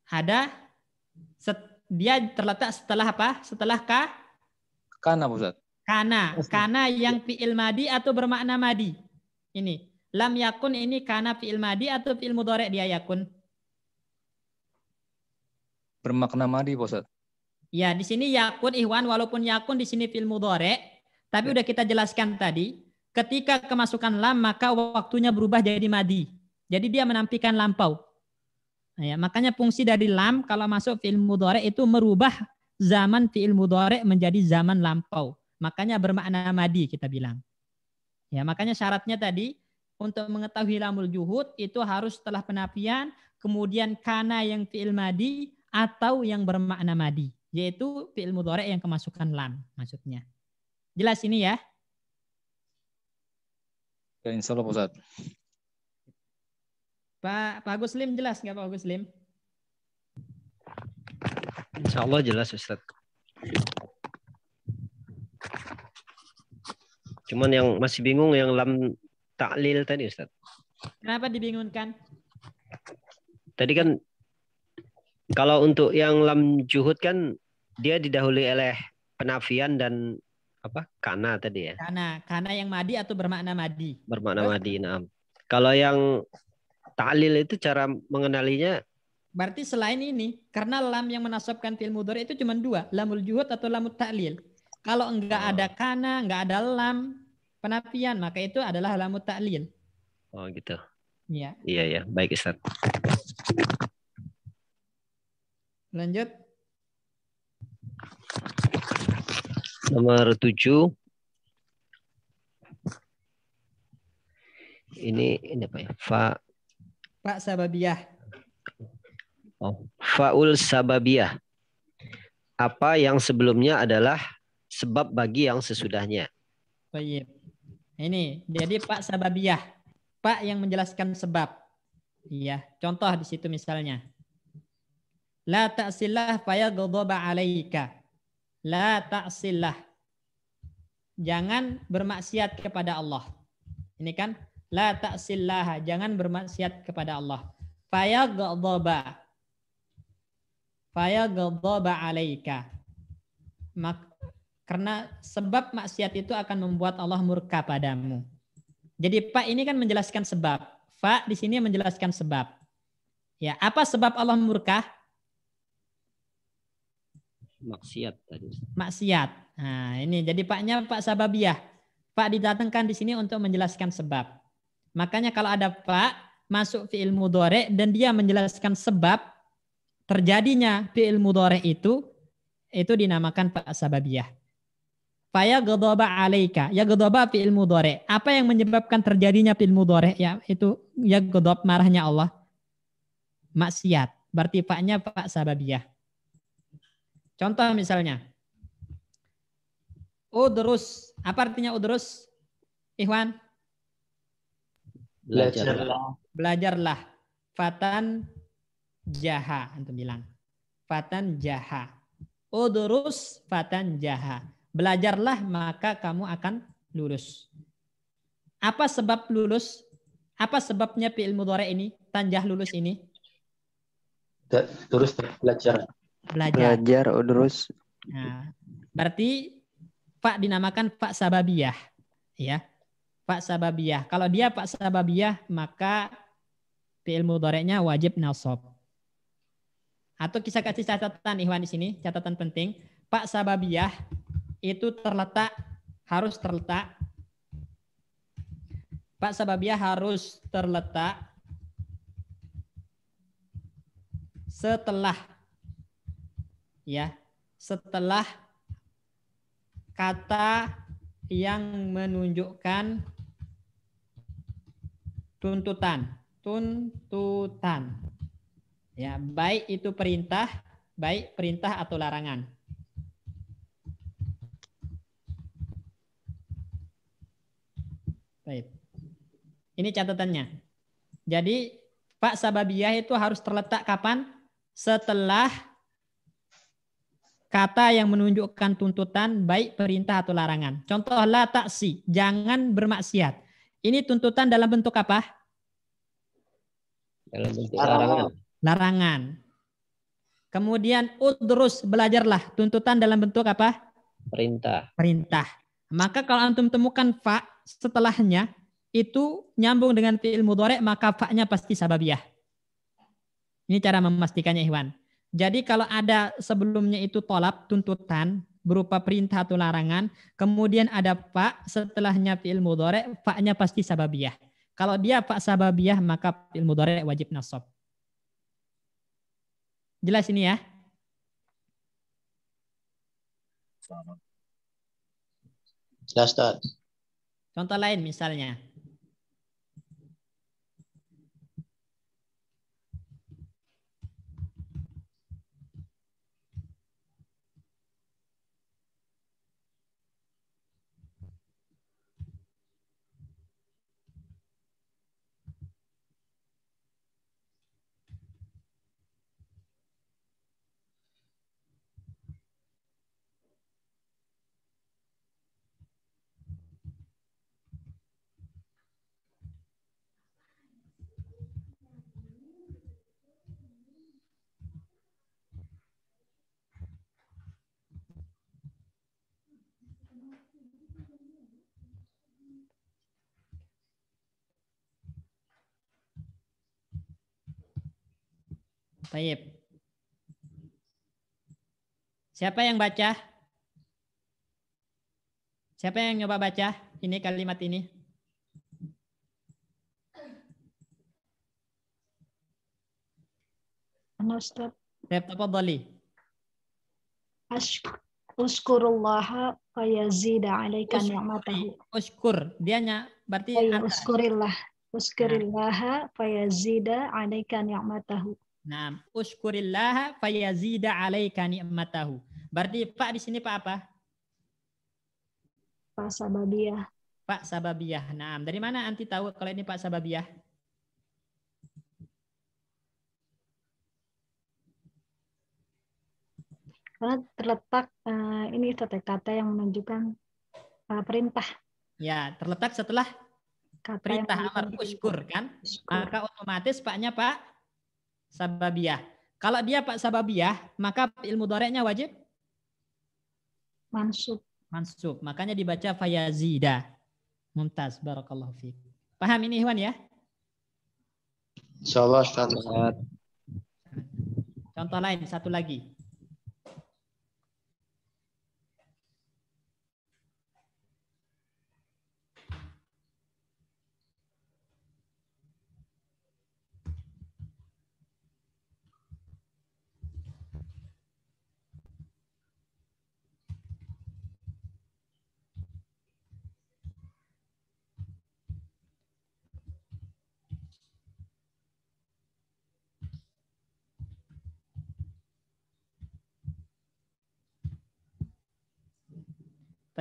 ada dia terletak setelah apa? Setelah kana Ustaz. kana. Kana yang fi'il madi atau bermakna madi. Ini lam yakun ini kana fi'il madi atau fi'il mudhari' dia yakun. Bermakna madi Ustaz. Ya, di sini yakun ihwan walaupun yakun di sini fi'il mudhari', tapi udah kita jelaskan tadi, ketika kemasukan lam maka waktunya berubah jadi madi. Jadi dia menampikan lampau. Nah, ya, makanya fungsi dari lam kalau masuk fi'il mudhari' itu merubah zaman fi'il mudhari' menjadi zaman lampau. Makanya bermakna madi kita bilang. Ya, makanya syaratnya tadi untuk mengetahui lamul juhud itu harus setelah penafian, kemudian kana yang fi'il madi atau yang bermakna madi, yaitu fi'il mudhari' yang kemasukan lam maksudnya. Jelas ini ya? Ya insyaallah Ustaz. Pak Agus Lim jelas nggak Pak Agus Lim? Insya Allah jelas Ustaz. Cuman yang masih bingung yang lam ta'lil tadi Ustaz. Kenapa dibingungkan? Tadi kan kalau untuk yang lam juhud kan dia didahului oleh penafian dan apa? Kana tadi ya. Kana yang madi atau bermakna madi. Bermakna madi. Nah. Kalau yang ta'lil itu cara mengenalinya berarti selain ini, karena lam yang menasabkan fi'il mudhari' itu cuma dua, lamul juhud atau lamul ta'lil. Kalau enggak ada kana, enggak ada lam penafian, maka itu adalah lamul ta'lil. Oh gitu. Iya. Iya ya, baik Ustaz. Lanjut. Nomor 7. Ini apa ya? Pak sababiyah. Oh, faul sababiyah. Apa yang sebelumnya adalah sebab bagi yang sesudahnya. Baik. Ini jadi Pak sababiyah. Pak yang menjelaskan sebab. Iya, contoh di situ misalnya. La ta'sillah fayaghadaba 'alaika. La ta'sillah. Jangan bermaksiat kepada Allah. Ini kan la ta'sillah, jangan bermaksiat kepada Allah. Fayaghadaba. Fayaghadaba 'alaika. Karena sebab maksiat itu akan membuat Allah murka padamu. Jadi Pak ini kan menjelaskan sebab. Fa di sini menjelaskan sebab. Ya, apa sebab Allah murka? Maksiat tadi. Maksiat. Nah, ini jadi Paknya Pak sababiyah. Pak didatangkan di sini untuk menjelaskan sebab. Makanya kalau ada Pak masuk fi'il mudhari' dan dia menjelaskan sebab terjadinya fi'il mudhari' itu, itu dinamakan fa sababiyah. Faya ghadaba alaika. Ya ghadaba fi'il mudhari'. Apa yang menyebabkan terjadinya fi'il mudhari'? Ya itu ya ghadab, marahnya Allah. Maksiat. Berarti fa-nya fa sababiyah. Contoh misalnya. Udrus. Apa artinya udrus? Ikhwan? Belajarlah. Belajarlah. Fatan jaha. Antum bilang. Fatan jaha. Udrus fatan jaha. Belajarlah maka kamu akan lulus. Apa sebab lulus? Apa sebabnya fi'il mudhari ini? Tanjah lulus ini? Terus belajar. Belajar udrus. Nah, berarti fa dinamakan fa sababiyah, ya. Fa sababiyah. Kalau dia fa sababiyah maka fi'il mudhari'nya wajib nasab. Atau kisah kasih catatan Ikhwan di sini, catatan penting. Fa sababiyah itu harus terletak. Fa sababiyah harus terletak setelah kata yang menunjukkan tuntutan. Ya, baik itu perintah atau larangan. Baik. Ini catatannya. Jadi fa sababiyah itu harus terletak kapan? Setelah kata yang menunjukkan tuntutan baik perintah atau larangan. Contoh la ta'si, jangan bermaksiat. Ini tuntutan dalam bentuk apa? Dalam bentuk larangan. Larangan. Kemudian udrus, belajarlah. Tuntutan dalam bentuk apa? Perintah. Perintah. Maka kalau antum temukan fa setelahnya itu nyambung dengan fi'il mudhari', maka fa-nya pasti sababiyah. Ini cara memastikannya Ikhwan. Jadi kalau ada sebelumnya itu tolab, tuntutan berupa perintah atau larangan, kemudian ada fa, setelahnya fi'il mudhari', fa-nya pasti sababiyah. Kalau dia fa sababiyah maka fi'il mudhari' wajib nasab. Jelas ini ya? Jelas, Ustaz. Contoh lain misalnya. Baik. Siapa yang baca? Siapa yang nyoba baca ini kalimat ini? Ana Ustaz. Tafadhali. Uskurullaha fayazida alaika ni'matahu. Uskur. Dianya berarti uskurillah. Uskurillaha fayazida alaika ni'matahu. Nah, uskurillaha fayazida alaika ni'matahu. Berarti fa di sini fa apa? Fa sababiyah. Fa sababiyah. Nah, dari mana anti tahu kalau ini fa sababiyah? Karena terletak ini kata yang menunjukkan perintah. Ya, terletak setelah kata perintah amar uskur kan? Maka otomatis fa-nya fa sababiyah. Kalau dia fa sababiyah, maka fi'il mudhari'nya wajib mansub. Mansub. Makanya dibaca fayazida. Mumtaz, barakallahu fiik. Paham ini Ikhwan ya? Insyaallah Ustaz. Contoh lain, satu lagi.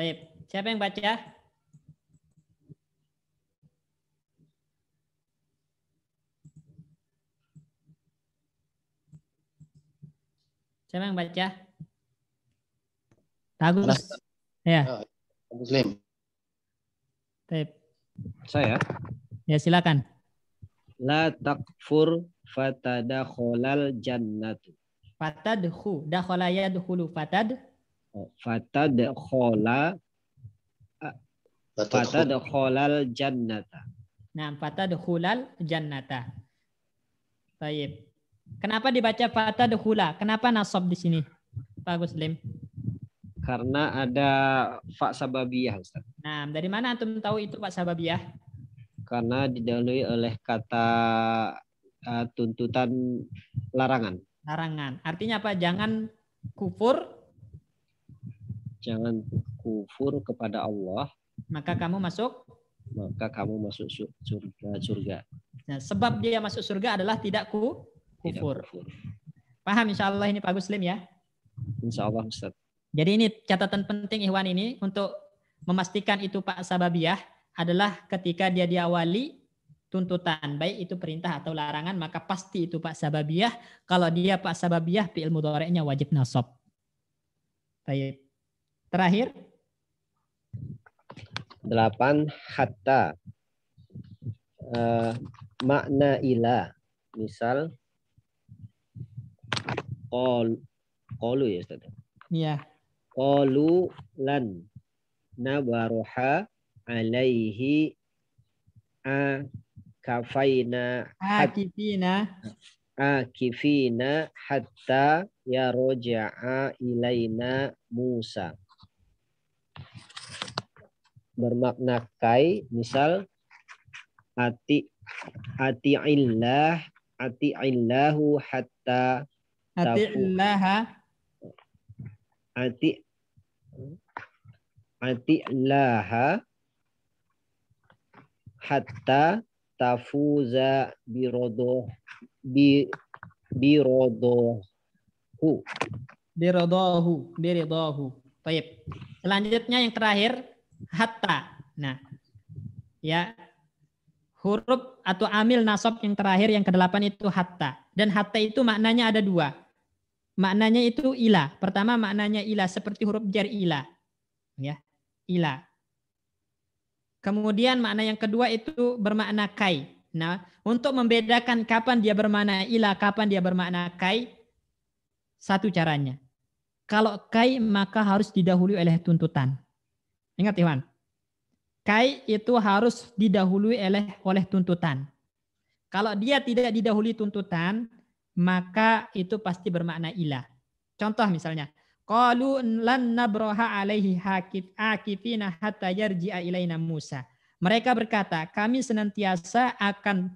Baik. Siapa yang baca? Siapa yang baca? Bagus. Ya. Muslim. Baik. Saya. Ya, silakan. La takfur fatadakholal jannatu. Fatadhu. Dakhala yadkhulu fatad. Fatadkholal jannata. Nah, fatadkhulal jannata. Baik. Kenapa dibaca fatadkhula? Kenapa nasab di sini? Pak Muslim. Karena ada fa sababiyah, Ustaz. Nah, dari mana antum tahu itu Pak Sababiyah? Karena didahului oleh kata tuntutan larangan. Larangan. Artinya apa? Jangan kufur. Jangan kufur kepada Allah. Maka kamu masuk surga. Nah, sebab dia masuk surga adalah tidak kufur. Paham insya Allah ini Pak Muslim ya? Insya Allah Ustaz. Jadi ini catatan penting Ikhwan ini untuk memastikan itu Pak Sababiyah adalah ketika dia diawali tuntutan, baik itu perintah atau larangan, maka pasti itu Pak Sababiyah. Kalau dia Pak Sababiyah, fi'il mudhari'nya wajib nasab. Baik. Terakhir. 8 hatta. Makna ila. Misal qalu ya Ustaz. Iya. Qalu lan nabaruha alaihi akifina hatta yarja'a ilaina Musa. Bermakna kai, misal ati'illahu hatta ati'laha hatta tafuza birodohu. Baik. Selanjutnya yang terakhir hatta. Nah, ya huruf atau amil nasab yang terakhir yang ke-8 itu hatta. Dan hatta itu maknanya ada 2. Maknanya itu ila. Pertama maknanya ila seperti huruf jar ila. Ya, ila. Kemudian makna yang kedua itu bermakna kai. Nah, untuk membedakan kapan dia bermakna ila, kapan dia bermakna kai, satu caranya. Kalau kai maka harus didahului oleh tuntutan. Ingat Iwan. Kai itu harus didahului oleh tuntutan. Kalau dia tidak didahului tuntutan, maka itu pasti bermakna ila. Contoh misalnya, qalu lan nabraha alaihi akifina hatta yarji'a ilaina Musa. Mereka berkata, kami senantiasa akan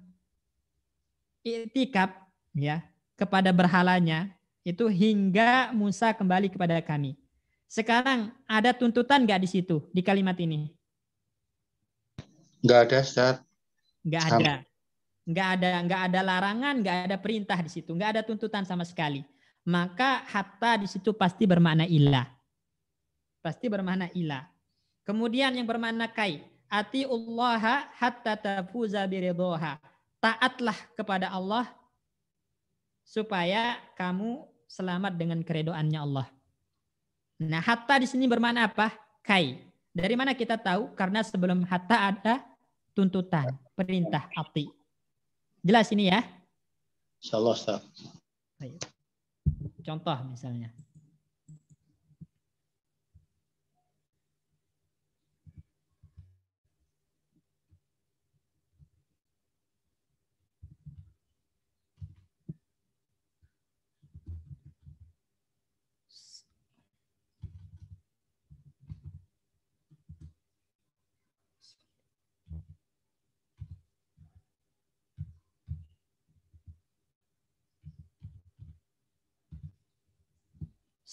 i'tikaf ya kepada berhalanya itu hingga Musa kembali kepada kami. Sekarang ada tuntutan enggak di situ di kalimat ini? Enggak ada, Ustaz. Enggak ada larangan, enggak ada perintah di situ, enggak ada tuntutan sama sekali. Maka hatta di situ pasti bermakna ilah. Pasti bermakna ilah. Kemudian yang bermakna kai, atiullaha hatta tafuza biridhoha. Taatlah kepada Allah supaya kamu selamat dengan keredoannya Allah. Nah, hatta di sini bermakna apa? Kai. Dari mana kita tahu? Karena sebelum hatta ada tuntutan, perintah, ati. Jelas ini ya? Insyaallah, Ustaz. Contoh misalnya.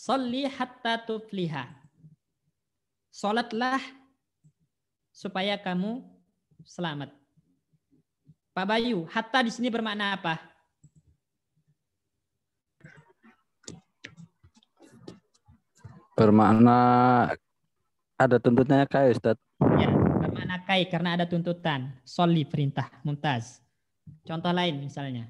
Sholli hatta tufliha. Salatlah supaya kamu selamat. Pak Bayu, hatta di sini bermakna apa? Bermakna Ada tuntutannya kayak Ustaz. Ya, bermakna kai karena ada tuntutan. Soli perintah, mumtaz. Contoh lain misalnya.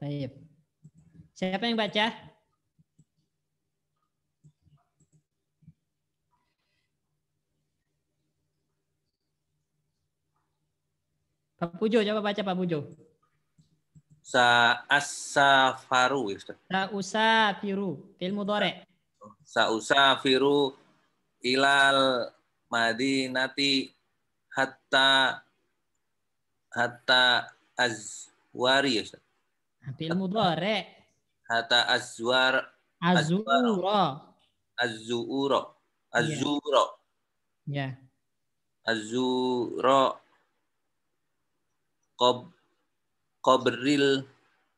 Baik. Siapa yang baca? Pak Pujo, coba baca Pak Pujo. Sa'asafaru, Ustaz. Sa'usafiru, fi'il mudhari'. Sa'usafiru ilal madinati hatta azwari, Ustaz. Fi'il mudhari'. Hatta azwara. Ya. Azura. Qobril.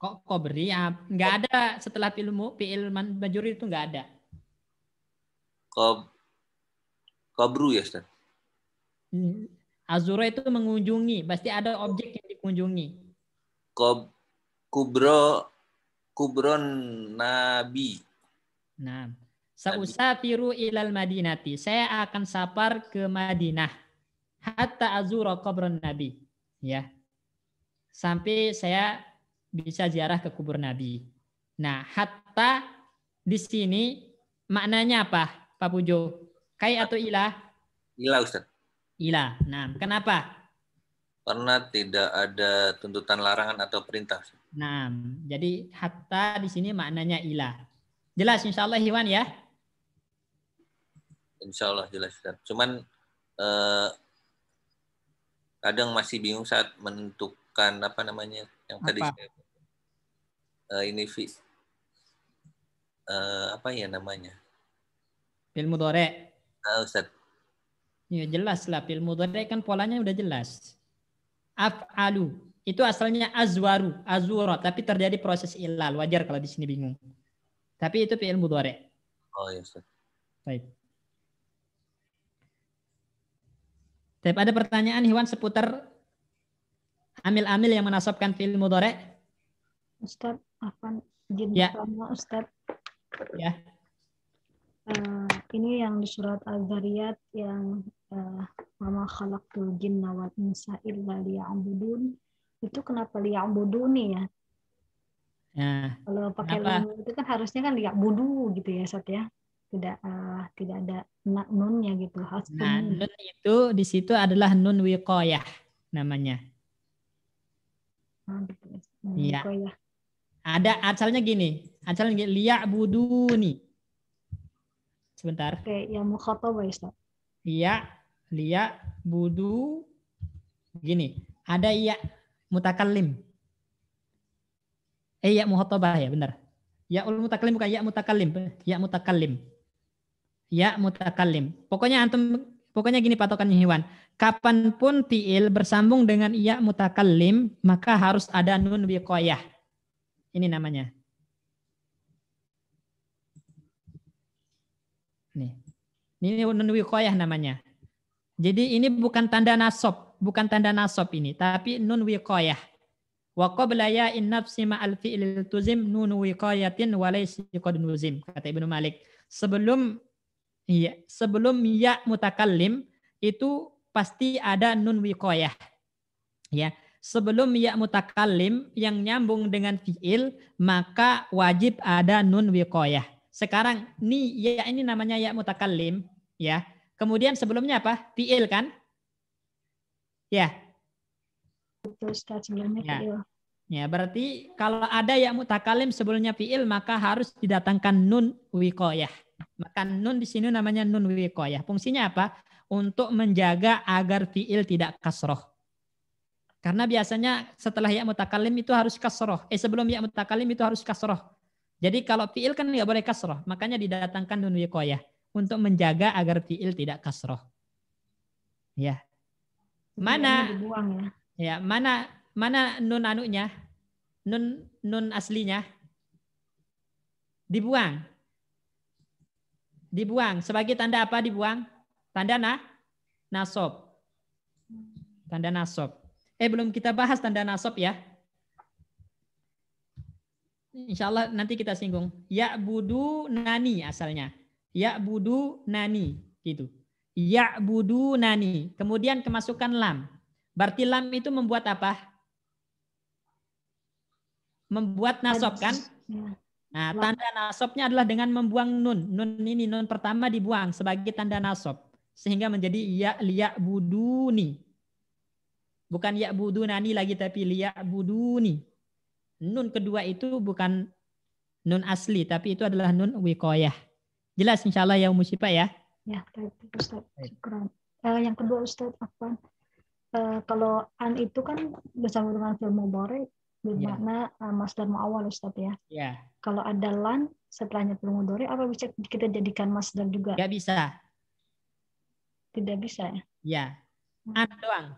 Kok qobri? Nggak ada setelah fi'il majrur itu nggak ada. Qobru ya, Ustaz. Azura itu mengunjungi, pasti ada objek yang dikunjungi. Kubron nabi. Nah, sa'usafiru ilal madinati. Saya akan safar ke Madinah. Hatta azura kubron nabi. Ya. Sampai saya bisa ziarah ke kubur Nabi. Nah, hatta di sini maknanya apa, Pak Pujo? Kai atau ilah? Ilah, Ustaz. Ilah. Nah, kenapa? Karena tidak ada tuntutan larangan atau perintah. Nah, jadi hatta di sini maknanya ilah. Jelas insya Allah Iwan ya? Insya Allah jelas, Ustaz. Cuman kadang masih bingung saat menentukan apa namanya yang tadi ini apa ya namanya? Fi'il mudhari'. Ustaz. Ya jelas lah, fi'il mudhari' kan polanya udah jelas. Af'alu itu asalnya azwaru, azura, tapi terjadi proses ilal. Wajar kalau di sini bingung. Tapi itu fi'il mudhari'. Oh ya, Ustaz. Baik. Tapi ada pertanyaan Iwan seputar amil-amil yang menasabkan fi'il mudhari'? Ustaz, apa izin ya. Sama Ustaz? Ya. Ini yang di surat Al-Zariyat yang Mama khalaqtul jinna wal insa illa liya'budun. Itu kenapa liya'buduni ya? Nah, kalau pakai lam itu kan harusnya kan liya'budu gitu ya, Ustaz ya. Tidak ada nunnya gitu. Nah, nun itu di situ adalah nun wiqayah namanya. Iya. Ada asalnya gini. Asalnya liya'buduni. Sebentar. Oke, yang mukhatabah Ustaz. Iya, liya'budu gini. Ada iya mutakallim. Ya muhotabah ya benar. Ya ul mutakallim bukan ya mutakallim. Ya mutakallim. Ya mutakallim. Pokoknya gini patokannya Ikhwan. Kapanpun fiil bersambung dengan ya mutakallim, maka harus ada nun wiqayah. Ini namanya. Nih. Ini nun wiqayah namanya. Jadi ini bukan tanda nasab, bukan tanda nasab ini, tapi nun wiqayah. Wa qabla ya in nafsi ma'al fi'lil tuzim nun wiqayatin wa laysa qad nuzim, kata Ibnu Malik. Sebelum ya mutakallim itu pasti ada nun wiqayah. Ya, sebelum ya mutakallim yang nyambung dengan fi'il maka wajib ada nun wiqayah. Sekarang ya ini namanya ya mutakallim, ya. Kemudian sebelumnya apa? Fi'il kan? Ya. Ustaz, sebelumnya fi'il. Ya, berarti kalau ada ya mutakallim sebelumnya fi'il maka harus didatangkan nun wiqayah. Maka nun di sini namanya nun wiqayah. Fungsinya apa? Untuk menjaga agar fi'il tidak kasroh. Karena biasanya setelah ya mutakallim itu harus kasroh. Sebelum ya mutakallim itu harus kasroh. Jadi kalau fi'il kan nggak boleh kasroh. Makanya didatangkan nun wiqayah. Untuk menjaga agar fi'il tidak kasroh. Ya. Mana? Ya, mana nun anunya? Nun aslinya? Dibuang. Dibuang. Sebagai tanda apa dibuang? Tanda nasab. Tanda nasab. Belum kita bahas tanda nasab ya. Insya Allah nanti kita singgung. Ya'budu nani asalnya. Ya'budu nani. Gitu. Ya'budu nani. Kemudian kemasukan lam. Berarti lam itu membuat apa? Membuat nasab kan? Nah, tanda nasabnya adalah dengan membuang nun. Nun ini, nun pertama dibuang sebagai tanda nasab. Sehingga menjadi ya'buduni. Bukan ya'budunani lagi, tapi liya'buduni. Nun kedua itu bukan nun asli, tapi itu adalah nun wiqayah. Jelas insya Allah ya Musyifa ya? Ya, baik Ustaz. Syukran. Yang kedua Ustaz, apa? Kalau an itu kan bersama dengan fi'il mudhari bermakna masdar muawwal Ustaz ya. Ya. Kalau ada lan setelahnya fi'il mudhari, apa bisa kita jadikan masdar juga? Gak bisa. Tidak bisa ya? Ya. An doang.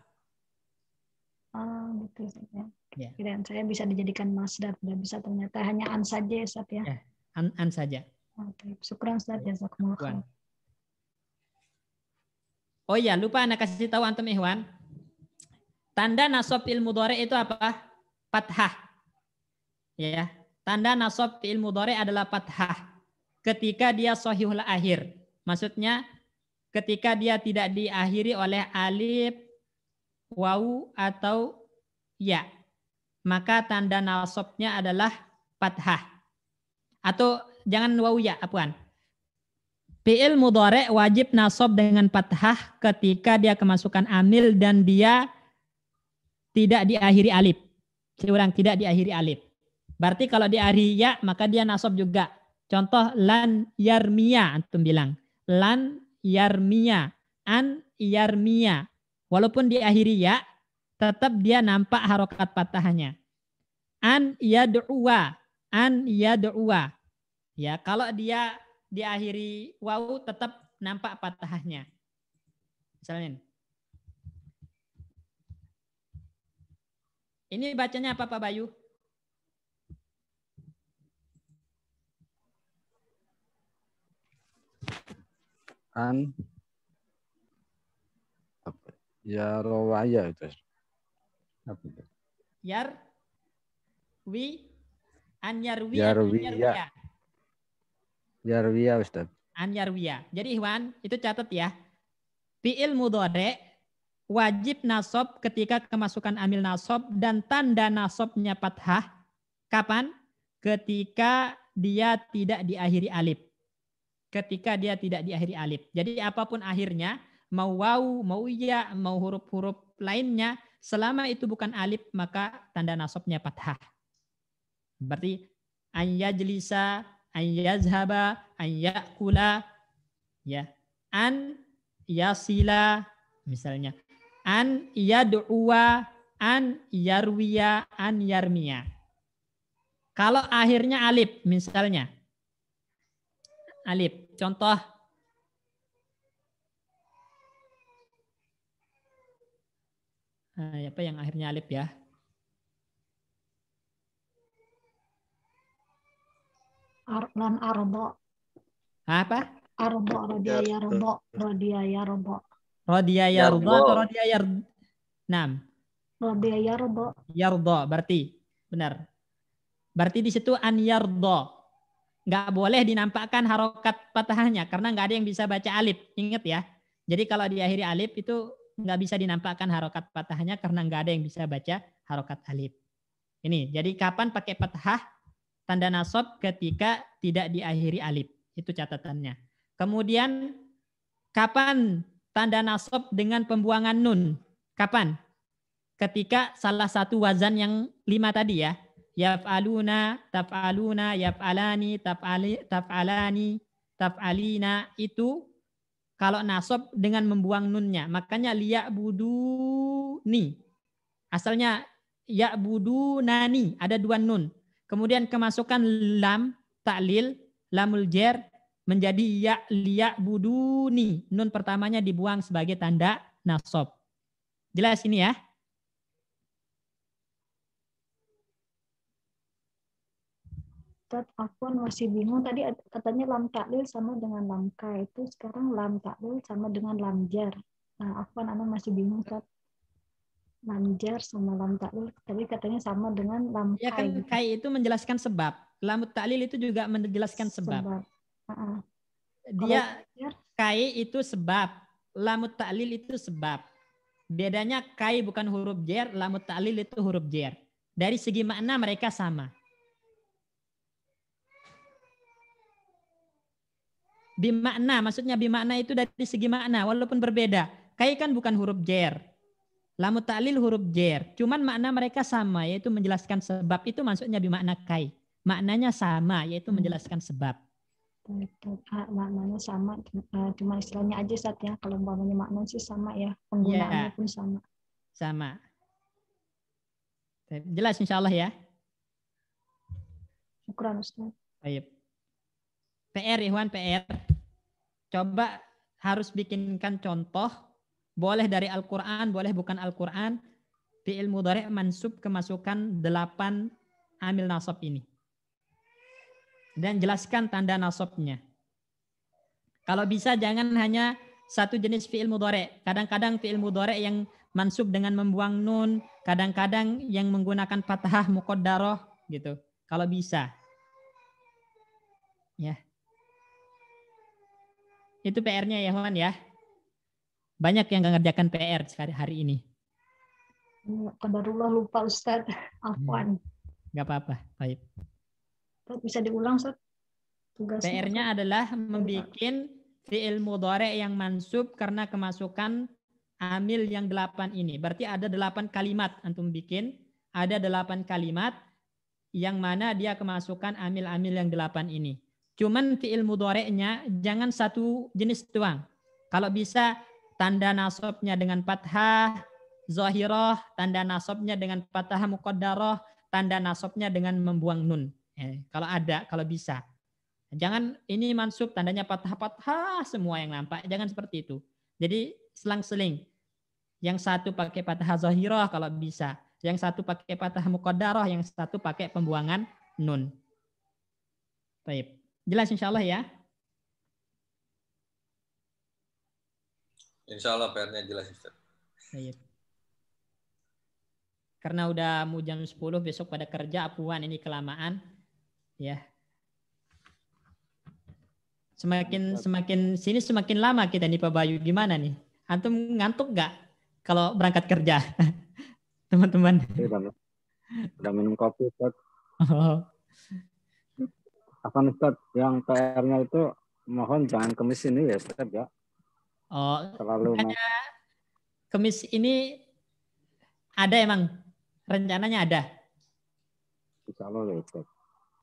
Gitu Ustaz ya. Ya. Kirain saya bisa dijadikan masdar, tidak bisa, ternyata hanya an saja Ustaz ya. Ya. An saja. Oke, syukran Ustaz, jazakumullah khair. Oh iya, lupa anak kasih tahu antum Ikhwan. Tanda nasab fi'il mudhari itu apa? Fathah. Ya, tanda nasab fi'il mudhari adalah fathah. Ketika dia shahihul akhir. Maksudnya ketika dia tidak diakhiri oleh alif, wawu atau ya. Maka tanda nasabnya adalah fathah. Atau jangan wawu ya, apaan? Fi'il mudhari wajib nasab dengan fathah ketika dia kemasukan amil dan dia tidak diakhiri alif. Saya ulang, tidak diakhiri alif. Berarti kalau diakhiri ya, maka dia nasab juga. Contoh lan yarmiya, antum bilang. Lan yarmiya, an yarmiya. Walaupun diakhiri ya, tetap dia nampak harokat fathahnya. An yad'uwa, an yad'uwa. Ya, kalau dia diakhiri wawu tetap nampak fathahnya. Misalnya. Ini bacanya apa Pak Bayu? An ya rawaya itu. Apa itu? Yar wi an yarwi yarwiya. Yarwiya Ustaz. An yarwiya. Jadi Ikhwan, itu catat ya. Fi'il mudhari wajib nasab ketika kemasukan amil nasab dan tanda nasabnya fathah. Kapan? Ketika dia tidak diakhiri alif. Ketika dia tidak diakhiri alif. Jadi apapun akhirnya, mau wawu, mau ya, mau huruf-huruf lainnya, selama itu bukan alif, maka tanda nasabnya fathah. Berarti an yajlisa, an yazhaba, an yakula, ya, an yasila, misalnya, an yad'uwa, an yarwiya, an yarmiya. Kalau akhirnya alif misalnya. Alif. Contoh. Apa yang akhirnya alif ya? Lan arbo. Apa? Arbo, rodiaya robo, rodiaya robo. Rodiaya robo atau rodiaya nam? Rodiaya robo. Yardo, berarti benar. Berarti di situ an yardo. Nggak boleh dinampakkan harokat patahnya karena nggak ada yang bisa baca alif. Ingat ya. Jadi kalau diakhiri alif itu nggak bisa dinampakkan harokat patahnya karena nggak ada yang bisa baca harokat alif. Ini. Jadi kapan pakai patah tanda nasab ketika tidak diakhiri alif. Itu catatannya. Kemudian kapan tanda nasab dengan pembuangan nun? Kapan? Ketika salah satu wazan yang 5 tadi ya. Yaf'aluna, taf'aluna, yaf'alani, taf'alani, taf'alina itu kalau nasab dengan membuang nunnya. Makanya liya'buduni. Asalnya ya'budunani, ada 2 nun. Kemudian kemasukan lam, ta'lil, lamul jar menjadi liya'buduni. Nun pertamanya dibuang sebagai tanda nasab. Jelas ini ya? Ustaz, aku masih bingung tadi katanya lam taklil sama dengan lam ka, itu sekarang lam taklil sama dengan lam jar. Nah, aku masih bingung Ustaz. Lam jar sama lam taklil tadi katanya sama dengan lam ya kai. kan gitu. kai itu menjelaskan sebab. Lam taklil itu juga menjelaskan sebab. Dia kai itu sebab, lam taklil itu sebab. Bedanya kai bukan huruf jar, lam taklil itu huruf jar. Dari segi makna mereka sama. Bimakna, maksudnya bimakna itu dari segi makna, walaupun berbeda. Kai kan bukan huruf jar. Lamu ta'lil huruf jar. Cuman makna mereka sama, yaitu menjelaskan sebab. Itu maksudnya bimakna kai. Maknanya sama, yaitu menjelaskan sebab. Maknanya sama, cuma istilahnya aja Ustaz ya. Kalau umpamanya makna sih sama ya, penggunaannya pun sama. Sama. Jelas insya Allah ya. Syukran Ustaz. Baik. PR Ikhwan, PR. Coba harus bikinkan contoh. Boleh dari Al-Quran, boleh bukan Al-Quran. Fi'il mudhari' mansub kemasukan 8 amil nasab ini. Dan jelaskan tanda nasabnya. Kalau bisa jangan hanya satu jenis fi'il mudhari'. Kadang-kadang fi'il mudhari' yang mansub dengan membuang nun. Kadang-kadang yang menggunakan fathah muqaddarah gitu. Kalau bisa. Ya. Itu PR-nya ya Juan ya. Banyak yang nggak ngerjakan PR hari ini. Qadarullah lupa Ustaz. Afwan. Nggak apa-apa. Baik. Bisa diulang Ustaz? PR-nya adalah membuat fi'il mudhari' yang mansub karena kemasukan amil yang 8 ini. Berarti ada 8 kalimat antum bikin. Ada 8 kalimat yang mana dia kemasukan amil-amil yang 8 ini. Cuman fi'il mudhari'nya jangan satu jenis doang. Kalau bisa tanda nasabnya dengan fathah zahirah, tanda nasabnya dengan fathah muqaddarah, tanda nasabnya dengan membuang nun. Kalau ada, kalau bisa. Jangan ini mansub tandanya fathah-fathah semua yang nampak. Jangan seperti itu. Jadi selang-seling. Yang satu pakai fathah zahirah kalau bisa. Yang satu pakai fathah muqaddarah, yang satu pakai pembuangan nun. Baik. Jelas insya Allah ya? Insya Allah PR-nya jelas Ustaz. Baik. Karena udah mau jam 10 besok pada kerja, apuan ini kelamaan. Ya. Semakin sini semakin lama kita nih Pak Bayu. Gimana nih? Antum ngantuk nggak kalau berangkat kerja? Teman-teman. Udah minum kopi Ustaz. Oh. Apa Ustaz, yang PR-nya itu mohon jangan kemis ini ya Ustaz ya. Oh, terlalu kemis ini ada emang rencananya ada. Insya Allah ya Ustaz.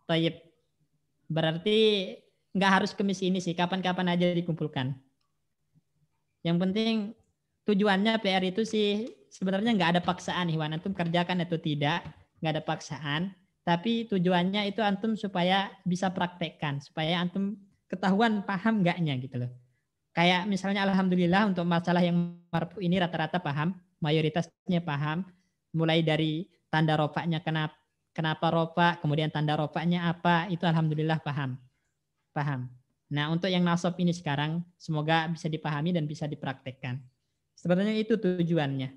Tayyib. Berarti nggak harus kemis ini sih, kapan-kapan aja dikumpulkan. Yang penting tujuannya PR itu sih sebenarnya nggak ada paksaan, Iwan. Antum kerjakan atau tidak, nggak ada paksaan. Tapi tujuannya itu antum supaya bisa praktekkan, supaya antum ketahuan paham enggaknya gitu loh. Kayak misalnya alhamdulillah untuk masalah yang marfu ini rata-rata paham, mayoritasnya paham, mulai dari tanda rofaknya kenapa rofa, kemudian tanda rofaknya apa, itu alhamdulillah paham. Nah, untuk yang nasab ini sekarang semoga bisa dipahami dan bisa dipraktekkan. Sebenarnya itu tujuannya.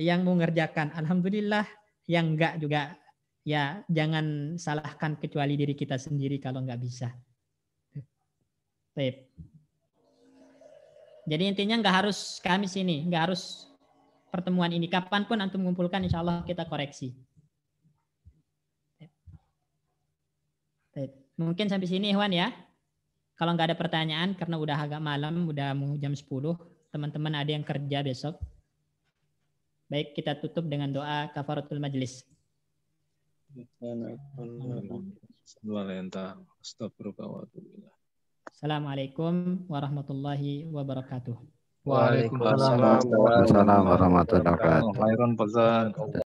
Yang mengerjakan alhamdulillah, yang enggak juga ya jangan salahkan kecuali diri kita sendiri kalau enggak bisa. Baik. Jadi intinya enggak harus Kamis ini, enggak harus pertemuan ini. Kapanpun antum mengumpulkan insya Allah kita koreksi. Baik. Mungkin sampai sini Ikhwan ya. Kalau enggak ada pertanyaan karena udah agak malam, udah mau jam 10, teman-teman ada yang kerja besok. Baik, kita tutup dengan doa kafaratul majlis. Assalamualaikum warahmatullahi wabarakatuh. Waalaikumsalam warahmatullahi wabarakatuh. warahmatullahi wabarakatuh.